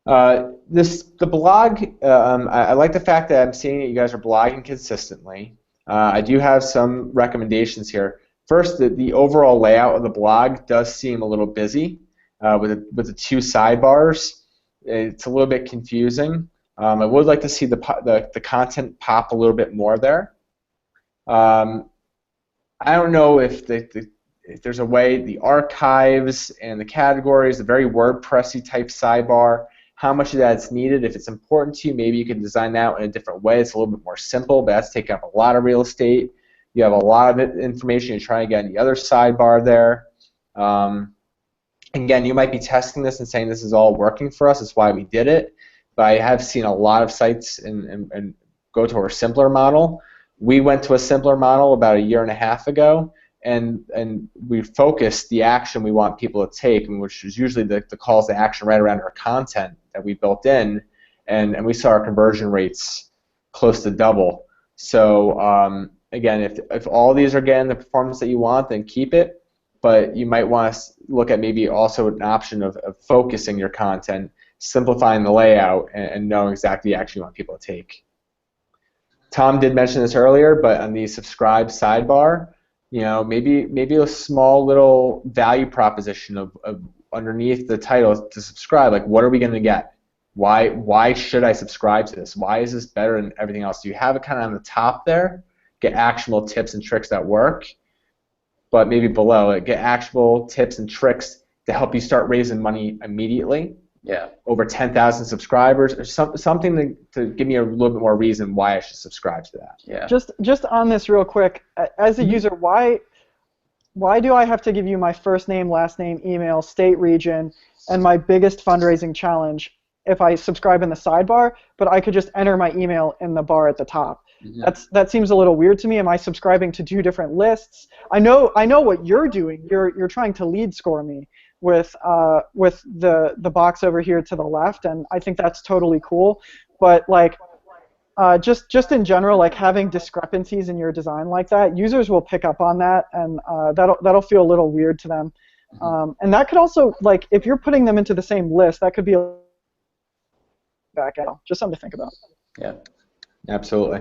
The blog, I like the fact that I'm seeing that you guys are blogging consistently. I do have some recommendations here. First, the overall layout of the blog does seem a little busy with the two sidebars. It's a little bit confusing. I would like to see the content pop a little bit more there. I don't know if if there's a way, the archives and the categories, the very WordPressy type sidebar, how much of that's needed. If it's important to you, maybe you can design that in a different way. It's a little bit more simple, but that's taking up a lot of real estate. You have a lot of information you're trying to get in the other sidebar there. Again, you might be testing this and saying this is all working for us. That's why we did it. But I have seen a lot of sites and go to a simpler model. We went to a simpler model about a year and a half ago, and we focused the action we want people to take, which is usually the calls to action right around our content that we built in, and we saw our conversion rates close to double. So again, if all these are getting the performance that you want, then keep it, but you might want to look at maybe also an option of focusing your content, simplifying the layout, and knowing exactly the action you want people to take. Tom did mention this earlier, but on the subscribe sidebar, maybe a small little value proposition of underneath the title to subscribe. Like, what are we going to get? Why should I subscribe to this? Why is this better than everything else? Do you have it kind of on the top there? Get actionable tips and tricks that work, but maybe below it, get actionable tips and tricks to help you start raising money immediately. Yeah. Over 10,000 subscribers, or something to give me a little bit more reason why I should subscribe to that. Yeah. Just on this real quick, as a user, why do I have to give you my first name, last name, email, state, region, and my biggest fundraising challenge if I subscribe in the sidebar, but I could just enter my email in the bar at the top? Mm-hmm. That seems a little weird to me. Am I subscribing to two different lists? I know what you're doing. You're trying to lead score me with the box over here to the left, and I think that's totally cool. But like, just in general, like having discrepancies in your design like that, users will pick up on that, and that'll feel a little weird to them. And that could also, like, if you're putting them into the same list, that could be a back out. Just something to think about. Yeah, absolutely.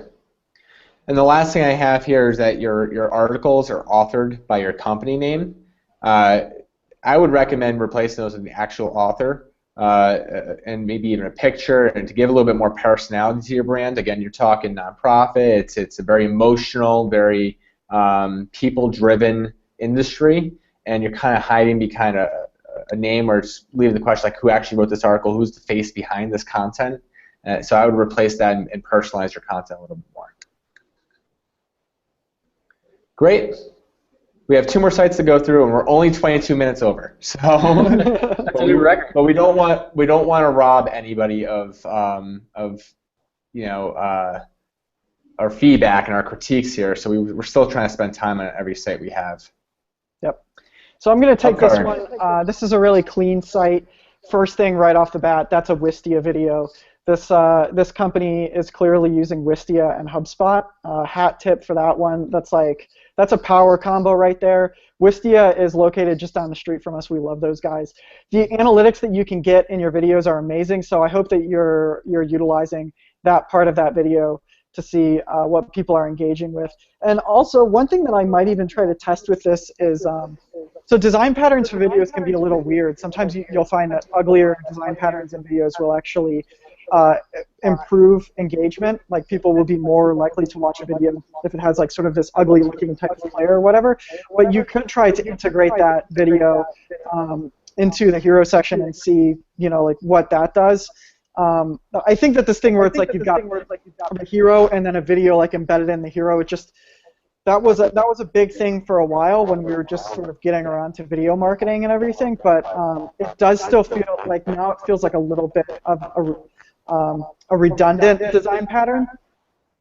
And the last thing I have here is that your articles are authored by your company name. I would recommend replacing those with the actual author, and maybe even a picture, and to give a little bit more personality to your brand. Again, you're talking nonprofit. It's a very emotional, very people-driven industry, and you're kind of hiding behind a name, or just leaving the question like, who actually wrote this article? Who's the face behind this content? So I would replace that and personalize your content a little bit more. Great. We have 2 more sites to go through, and we're only 22 minutes over. So, that's a new record. But we don't want to rob anybody of our feedback and our critiques here. So we're still trying to spend time on every site we have. Yep. So I'm going to take this one. This is a really clean site. First thing right off the bat, that's a Wistia video. This company is clearly using Wistia and HubSpot. Hat tip for that one. That's a power combo right there. Wistia is located just down the street from us. We love those guys. The analytics that you can get in your videos are amazing, so I hope that you're utilizing that part of that video to see what people are engaging with. And also, one thing that I might even try to test with this is, so design patterns for videos can be a little weird. Sometimes you'll find that uglier design patterns in videos will actually improve engagement. Like, people will be more likely to watch a video if it has like sort of this ugly looking type of player or whatever. But you could try to integrate that video into the hero section and see, like what that does. I think that this thing where it's like you've got a hero and then a video like embedded in the hero, that was a big thing for a while when we were just sort of getting around to video marketing and everything. But it does still feel like now it feels like a little bit of a redundant design pattern.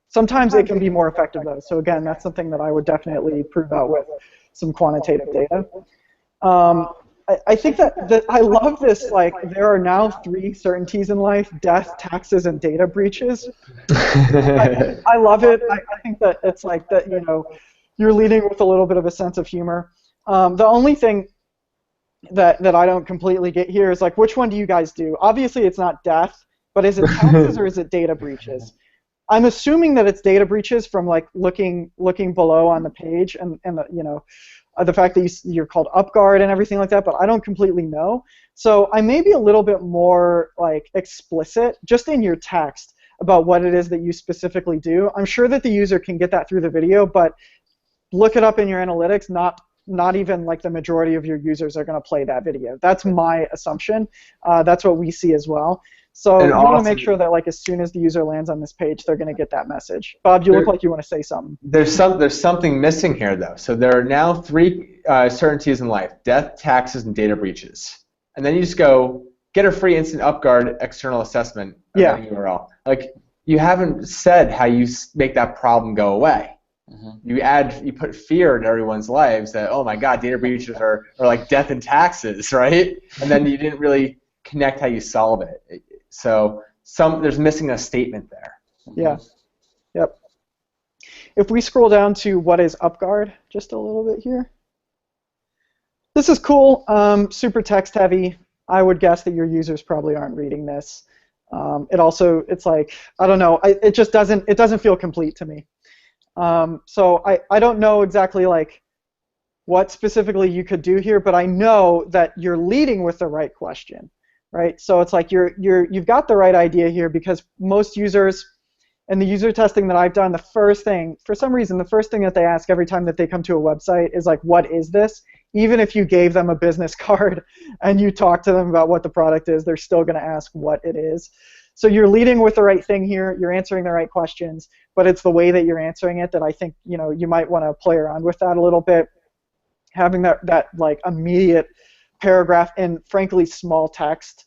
Sometimes it can be more effective though. So again, that's something that I would definitely prove out with some quantitative data. I think that I love this, like, there are now 3 certainties in life: death, taxes, and data breaches. I love it. I think that it's like that, you're leading with a little bit of a sense of humor. The only thing that I don't completely get here is, like, which one do you guys do? Obviously it's not death, but is it taxes or is it data breaches? I'm assuming that it's data breaches from, like, looking below on the page and the fact that you're called UpGuard and everything like that, but I don't completely know. So I may be a little bit more, like, explicit just in your text about what it is that you specifically do. I'm sure that the user can get that through the video, but look it up in your analytics, not not even like the majority of your users are going to play that video. That's my assumption. That's what we see as well. So you want to make sure that like as soon as the user lands on this page, they're going to get that message. Bob, you look like you want to say something. There's something missing here though. So there are now 3 certainties in life: death, taxes, and data breaches. And then you just go get a free instant UpGuard external assessment of any URL. Like, you haven't said how you make that problem go away. You put fear in everyone's lives that, oh my God, data breaches are like death and taxes, right? And then you didn't really connect how you solve it. So there's missing a statement there. Yeah. Yep. If we scroll down to what is UpGuard just a little bit here. This is cool, super text heavy. I would guess that your users probably aren't reading this. It's like, I don't know, it just doesn't feel complete to me. So I don't know exactly like what specifically you could do here, but I know that you're leading with the right question, right? So it's like you've got the right idea here, because most users, in the user testing that I've done, for some reason, the first thing that they ask every time that they come to a website is like, what is this? Even if you gave them a business card and you talk to them about what the product is, they're still going to ask what it is. So you're leading with the right thing here, you're answering the right questions, but it's the way that you're answering it that I think, you know, you might want to play around with that a little bit. Having that like immediate paragraph in frankly small text,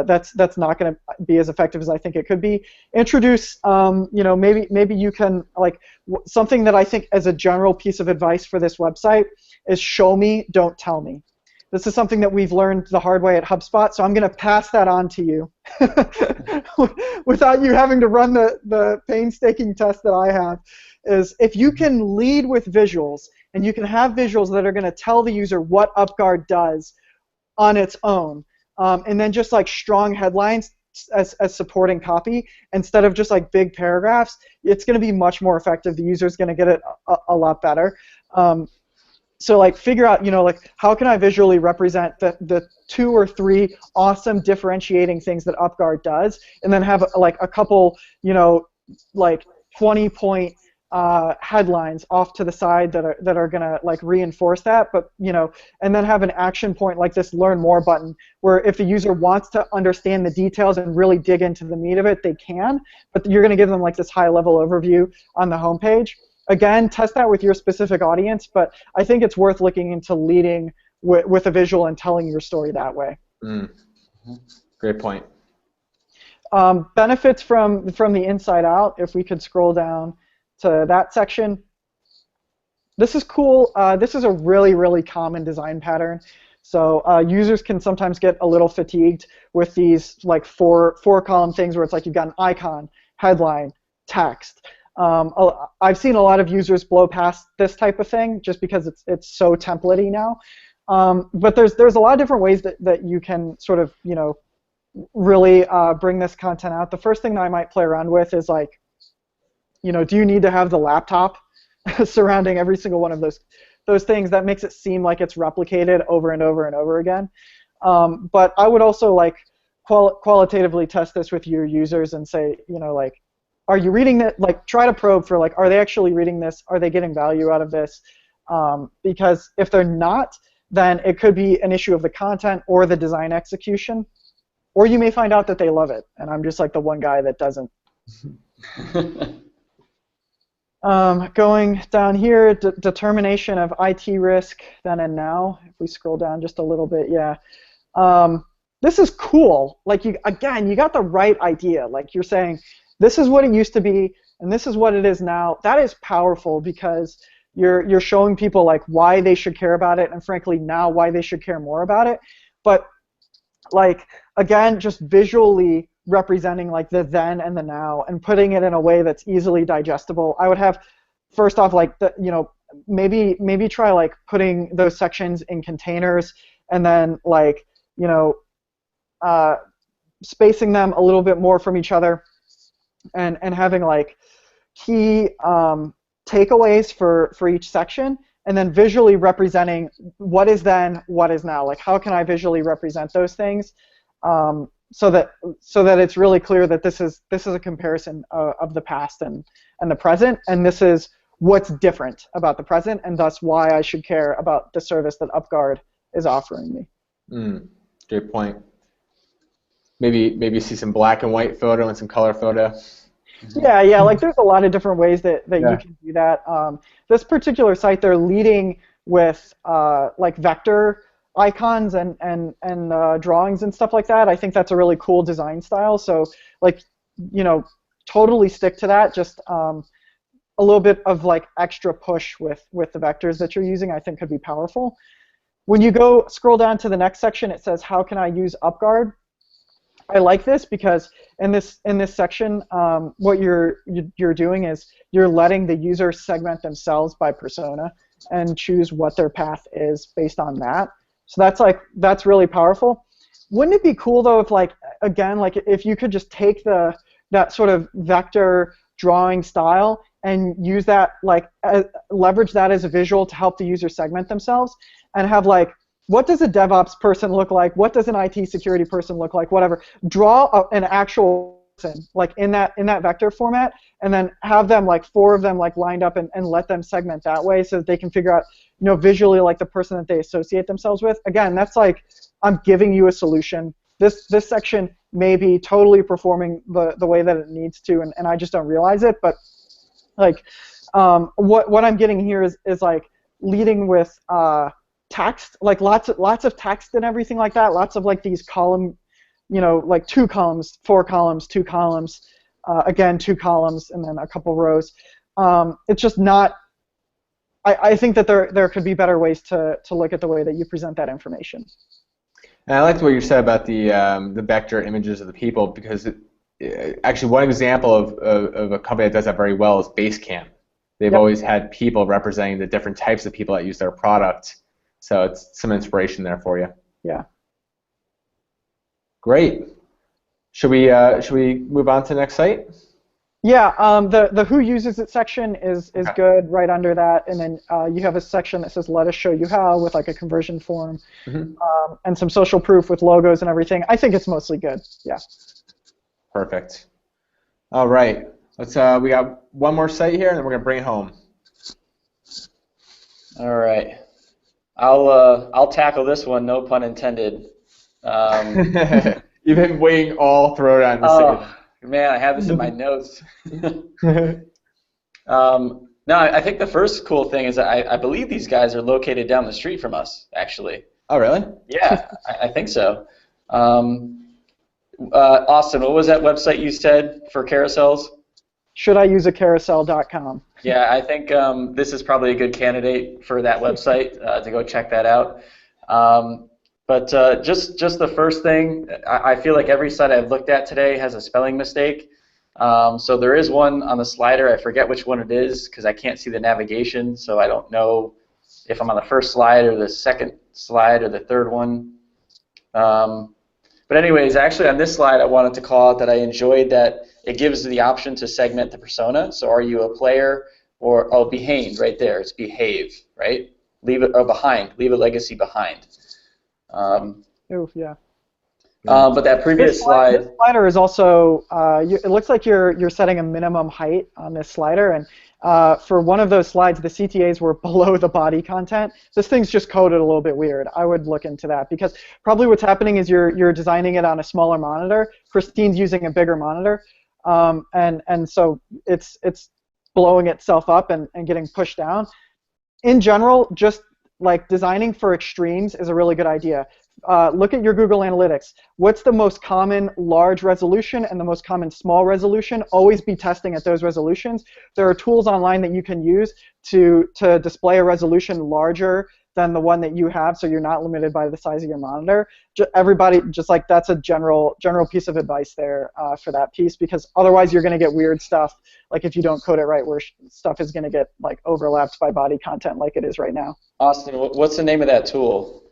that's not going to be as effective as I think it could be. Introduce, you know, maybe you can, like, something that I think as a general piece of advice for this website is show me, don't tell me. This is something that we've learned the hard way at HubSpot, so I'm going to pass that on to you without you having to run the painstaking test that I have, is if you can lead with visuals, and you can have visuals that are going to tell the user what UpGuard does on its own, and then just like strong headlines as supporting copy instead of just like big paragraphs, it's going to be much more effective. The user's going to get it a lot better. So like figure out, you know, like how can I visually represent the 2 or 3 awesome differentiating things that UpGuard does, and then have like a couple, you know, like 20-point headlines off to the side that are gonna like reinforce that, but you know, and then have an action point like this learn more button, where if the user wants to understand the details and really dig into the meat of it, they can, but you're gonna give them like this high level overview on the homepage. Again, test that with your specific audience, but I think it's worth looking into leading with a visual and telling your story that way. Great point. Benefits from the inside out, if we could scroll down to that section. This is cool. This is a really, really common design pattern. So users can sometimes get a little fatigued with these like four column things where it's like you've got an icon, headline, text. I've seen a lot of users blow past this type of thing just because it's so templatey now. But there's a lot of different ways that you can sort of, you know, really bring this content out. The first thing that I might play around with is like, you know, do you need to have the laptop surrounding every single one of those things? That makes it seem like it's replicated over and over and over again. But I would also like qualitatively test this with your users and say, you know, like, are you reading it? Like, try to probe for like, are they actually reading this? Are they getting value out of this? Because if they're not, then it could be an issue of the content or the design execution, or you may find out that they love it, and I'm just like the one guy that doesn't. Going down here, determination of IT risk then and now. If we scroll down just a little bit, yeah. This is cool. Like, you got the right idea. Like, you're saying, this is what it used to be, and this is what it is now. That is powerful because you're showing people like why they should care about it, and frankly now why they should care more about it. But like, again, just visually representing like the then and the now and putting it in a way that's easily digestible. I would have, first off, like maybe try like putting those sections in containers, and then like, you know, spacing them a little bit more from each other. And having like key takeaways for each section, and then visually representing what is then, what is now. Like, how can I visually represent those things, so that it's really clear that this is a comparison of the past and the present, and this is what's different about the present, and thus why I should care about the service that UpGuard is offering me. Good point. Maybe see some black and white photo and some color photo. Yeah, like there's a lot of different ways that you can do that. This particular site, they're leading with like vector icons and drawings and stuff like that. I think that's a really cool design style. So like, totally stick to that. Just a little bit of like extra push with the vectors that you're using, I think could be powerful. When you scroll down to the next section, it says, how can I use UpGuard? I like this because in this section, what you're doing is you're letting the user segment themselves by persona and choose what their path is based on that. So that's really powerful. Wouldn't it be cool though if if you could just take that sort of vector drawing style and use that leverage that as a visual to help the user segment themselves and have what does a DevOps person look like? What does an IT security person look like? Whatever. Draw an actual person in that vector format, and then have them 4 of them lined up and let them segment that way, so that they can figure out visually the person that they associate themselves with. Again, that's I'm giving you a solution. This section may be totally performing the way that it needs to, and I just don't realize it. But what I'm getting here is leading with text, lots of text and everything like that, lots of these column, 2 columns, 4 columns, 2 columns, again 2 columns, and then a couple rows. It's just not. I think that there could be better ways to look at the way that you present that information. And I liked what you said about the vector images of the people, because actually one example of a company that does that very well is Basecamp. They've always had people representing the different types of people that use their product. So it's some inspiration there for you. Yeah. Great. Should we move on to the next site? Yeah. The who uses it section is good right under that, and then you have a section that says let us show you how with a conversion form, and some social proof with logos and everything. I think it's mostly good. Yeah. Perfect. All right. Let's we got one more site here, and then we're gonna bring it home. All right. I'll tackle this one, no pun intended. You've been waiting all Throwdown to say it. Man, I have this in my notes. No, I think the first cool thing is that I believe these guys are located down the street from us, actually. Oh, really? Yeah, I think so. Austin, what was that website you said for carousels? ShouldIUseACarousel.com. Yeah, I think this is probably a good candidate for that website to go check that out. But just the first thing, I feel like every site I've looked at today has a spelling mistake. So there is one on the slider. I forget which one it is because I can't see the navigation, so I don't know if I'm on the first slide or the second slide or the third one. But anyways, actually on this slide I wanted to call out that I enjoyed that it gives the option to segment the persona. So are you a player or behave right there? It's behave, right? Leave it or behind. Leave a legacy behind. Yeah. But that previous slide. This slider is also. It looks like you're setting a minimum height on this slider, and for one of those slides, the CTAs were below the body content. This thing's just coded a little bit weird. I would look into that because probably what's happening is you're designing it on a smaller monitor. Christine's using a bigger monitor, and so it's blowing itself up and getting pushed down. In general, just designing for extremes is a really good idea. Look at your Google Analytics. What's the most common large resolution and the most common small resolution? Always be testing at those resolutions. There are tools online that you can use to display a resolution larger than the one that you have, so you're not limited by the size of your monitor. Everybody, that's a general piece of advice there for that piece, because otherwise you're going to get weird stuff, if you don't code it right, where stuff is going to get overlapped by body content like it is right now. Austin, what's the name of that tool?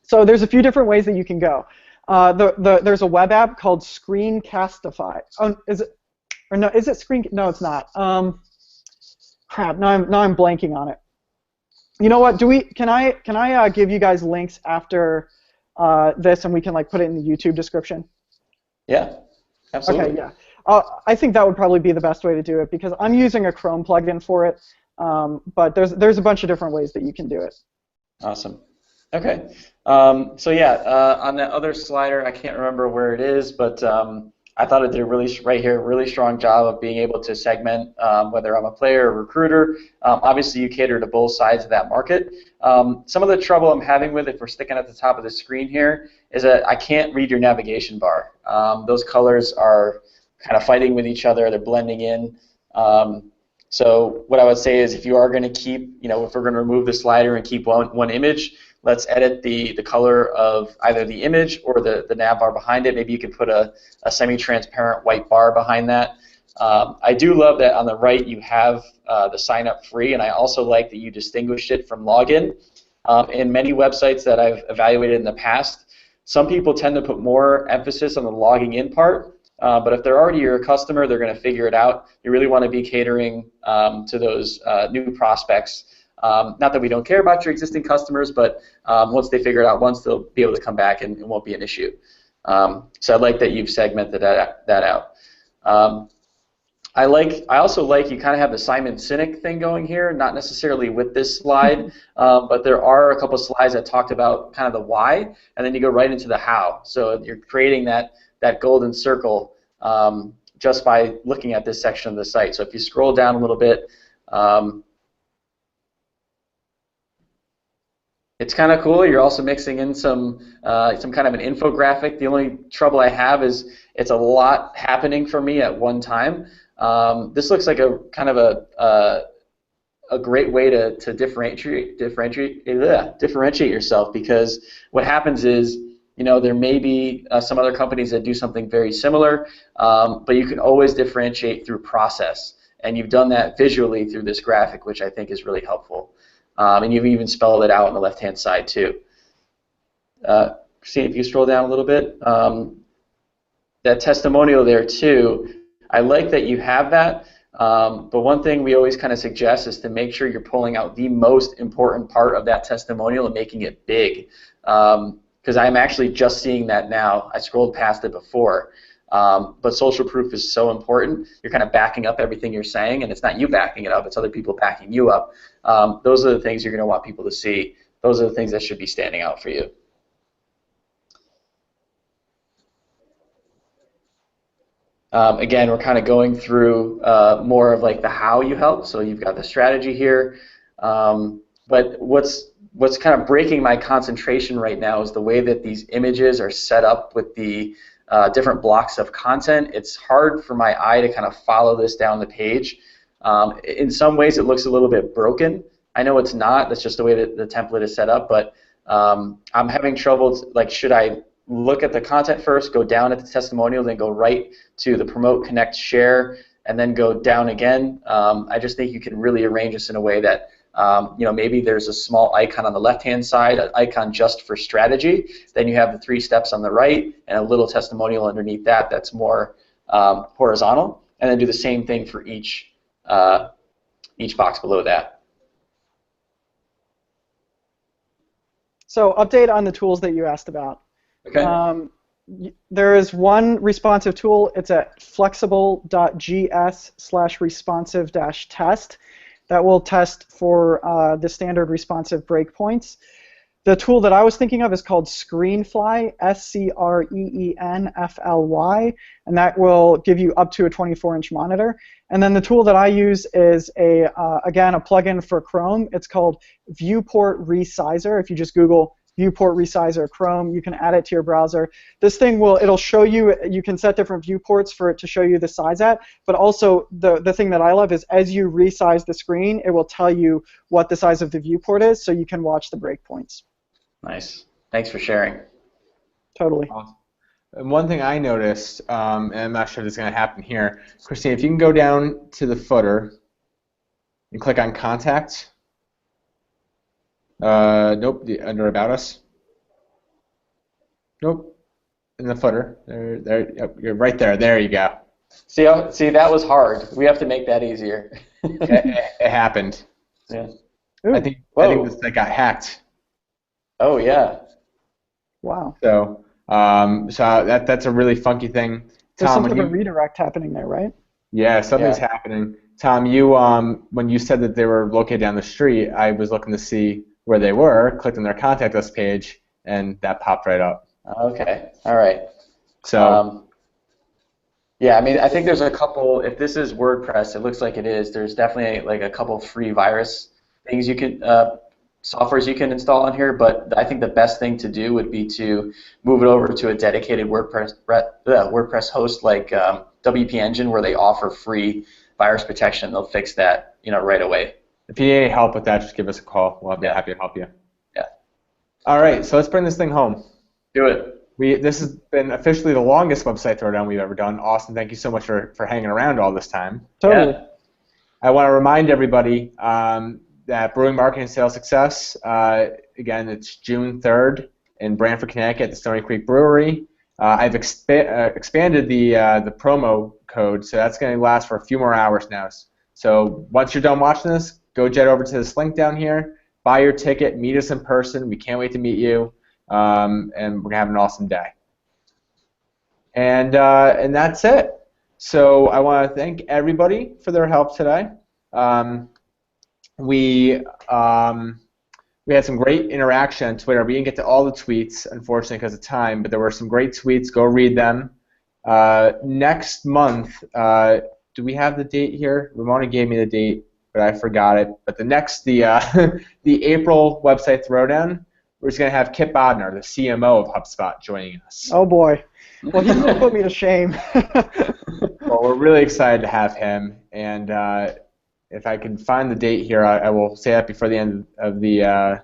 So there's a few different ways that you can go. There's a web app called Screencastify. Oh, is it? Or no? Is it Screen? No, it's not. Crap. Now I'm blanking on it. You know what? Can I give you guys links after this, and we can put it in the YouTube description? Yeah, absolutely. Okay. Yeah. I think that would probably be the best way to do it, because I'm using a Chrome plugin for it. But there's a bunch of different ways that you can do it. Awesome. Okay. So yeah, on that other slider, I can't remember where it is, but I thought it did a really strong job of being able to segment whether I'm a player or recruiter. Obviously, you cater to both sides of that market. Some of the trouble I'm having with, if we're sticking at the top of the screen here, is that I can't read your navigation bar. Those colors are kind of fighting with each other. They're blending in. So what I would say is, if you are going to keep, if we're going to remove the slider and keep one image, let's edit the color of either the image or the nav bar behind it. Maybe you could put a semi-transparent white bar behind that. I do love that on the right you have the sign up free, and I also like that you distinguished it from login. In many websites that I've evaluated in the past, some people tend to put more emphasis on the logging in part, but if they're already your customer, they're going to figure it out. You really want to be catering to those new prospects. Not that we don't care about your existing customers, but once they figure it out once, they'll be able to come back and it won't be an issue. So I like that you've segmented that out. I also like you kind of have the Simon Sinek thing going here, not necessarily with this slide, but there are a couple of slides that talked about kind of the why, and then you go right into the how. So you're creating that golden circle just by looking at this section of the site. So if you scroll down a little bit, it's kind of cool. You're also mixing in some kind of an infographic. The only trouble I have is it's a lot happening for me at one time. This looks like a kind of a great way to differentiate yourself, because what happens is, there may be some other companies that do something very similar, but you can always differentiate through process, and you've done that visually through this graphic, which I think is really helpful. And you've even spelled it out on the left-hand side too. Christine, if you scroll down a little bit, that testimonial there too, I like that you have that, but one thing we always kind of suggest is to make sure you're pulling out the most important part of that testimonial and making it big, because I'm actually just seeing that now. I scrolled past it before. But social proof is so important. You're kind of backing up everything you're saying, and it's not you backing it up, it's other people backing you up. Those are the things you're going to want people to see. Those are the things that should be standing out for you. Again, we're kind of going through more of like the how you help. So you've got the strategy here. But what's kind of breaking my concentration right now is the way that these images are set up with the different blocks of content. It's hard for my eye to kind of follow this down the page. In some ways it looks a little bit broken. I know it's not, that's just the way that the template is set up, but I'm having trouble, like, should I look at the content first, go down at the testimonial, then go right to the promote, connect, share, and then go down again? I just think you can really arrange this in a way that maybe there's a small icon on the left-hand side, an icon just for strategy. Then you have the 3 steps on the right and a little testimonial underneath that that's more horizontal. And then do the same thing for each box below that. So update on the tools that you asked about. Okay. There is one responsive tool. It's at flexible.gs/responsive-test. That will test for the standard responsive breakpoints. The tool that I was thinking of is called Screenfly, SCREENFLY, and that will give you up to a 24-inch monitor. And then the tool that I use is again, a plugin for Chrome. It's called Viewport Resizer. If you just Google Viewport Resizer Chrome, you can add it to your browser. This thing it'll show you, you can set different viewports for it to show you the size at, but also the thing that I love is as you resize the screen, it will tell you what the size of the viewport is, so you can watch the breakpoints. Nice. Thanks for sharing. Totally. Awesome. And one thing I noticed, and I'm not sure this is going to happen here, Christine, if you can go down to the footer and click on Contacts. Nope, under About Us. Nope, in the footer. There, yep, you're right there. There you go. See, that was hard. We have to make that easier. It happened. Yeah. I think this thing got hacked. Oh yeah. Wow. So that's a really funky thing. There's Tom, some sort of redirect happening there, right? Yeah, something's happening. Tom, you when you said that they were located down the street, I was looking to see where they were, clicked on their contact us page, and that popped right up. Okay. All right. So yeah, I mean, I think there's a couple. If this is WordPress, it looks like it is. There's definitely like a couple free virus things you can, softwares you can install on here. But I think the best thing to do would be to move it over to a dedicated WordPress host like WP Engine, where they offer free virus protection. They'll fix that, right away. if you need any help with that, just give us a call. We'll be happy to help you. Yeah. All right, so let's bring this thing home. Do it. This has been officially the longest website throwdown we've ever done. Austin, thank you so much for hanging around all this time. Totally. Yeah. I want to remind everybody that Brewing Marketing and Sales Success, again, it's June 3rd in Branford, Connecticut at the Stony Creek Brewery. I've expanded the promo code, so that's going to last for a few more hours now. So once you're done watching this, go jet over to this link down here, buy your ticket, meet us in person. We can't wait to meet you. And we're going to have an awesome day. And that's it. So I want to thank everybody for their help today. We had some great interaction on Twitter. We didn't get to all the tweets, unfortunately, because of time, but there were some great tweets. Go read them. Next month, do we have the date here? Ramona gave me the date, but I forgot it. But the April website throwdown, we're just going to have Kip Bodnar, the CMO of HubSpot, joining us. Oh boy. Well, he's going to put me to shame. Well, we're really excited to have him, and if I can find the date here, I will say that before the end of the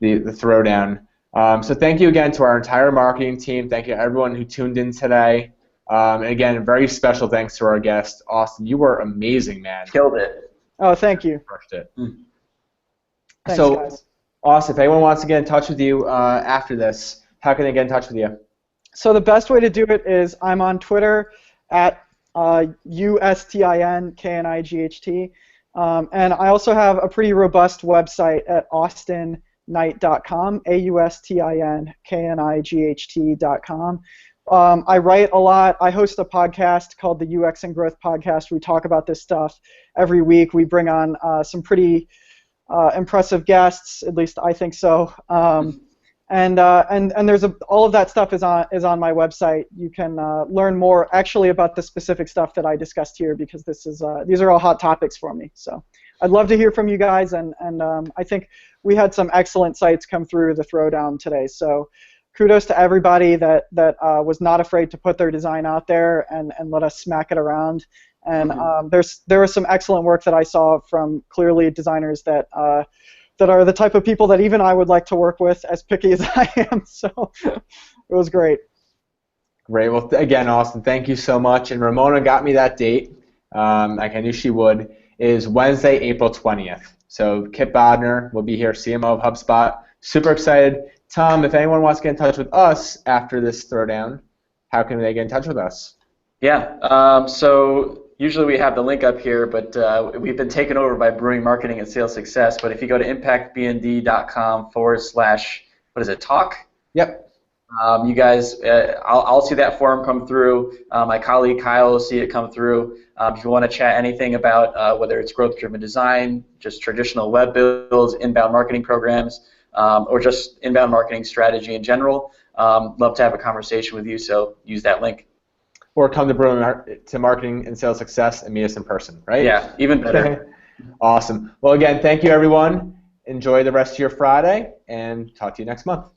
throwdown. So thank you again to our entire marketing team. Thank you to everyone who tuned in today. And again, a very special thanks to our guest, Austin. You were amazing, man. Killed it. Oh, thank you. Crushed it. Thanks, So, guys. Austin, if anyone wants to get in touch with you after this, how can they get in touch with you? So the best way to do it is I'm on Twitter at USTINKNIGHT. And I also have a pretty robust website at austinknight.com, AUSTINKNIGHT.com. I write a lot. I host a podcast called the UX and Growth Podcast. We talk about this stuff every week. We bring on some pretty impressive guests, at least I think so. And there's all of that stuff is on my website. You can learn more actually about the specific stuff that I discussed here, because these are all hot topics for me. So I'd love to hear from you guys, and I think we had some excellent sites come through the throwdown today. So kudos to everybody that was not afraid to put their design out there and let us smack it around. And there was some excellent work that I saw from clearly designers that are the type of people that even I would like to work with, as picky as I am. So it was great. Great. Well, again, Austin, thank you so much. And Ramona got me that date, like I knew she would, is Wednesday, April 20th. So Kip Bodnar will be here, CMO of HubSpot. Super excited. Tom, if anyone wants to get in touch with us after this throwdown, how can they get in touch with us? Yeah. So usually we have the link up here, but we've been taken over by Brewing Marketing and Sales Success. But if you go to impactbnd.com/talk? Yep. You guys, I'll see that form come through. My colleague Kyle will see it come through. If you want to chat anything about whether it's growth-driven design, just traditional web builds, inbound marketing programs, or just inbound marketing strategy in general, love to have a conversation with you, so use that link. Or come to Marketing and Sales Success and meet us in person, right? Yeah, even better. Awesome. Well, again, thank you, everyone. Enjoy the rest of your Friday, and talk to you next month.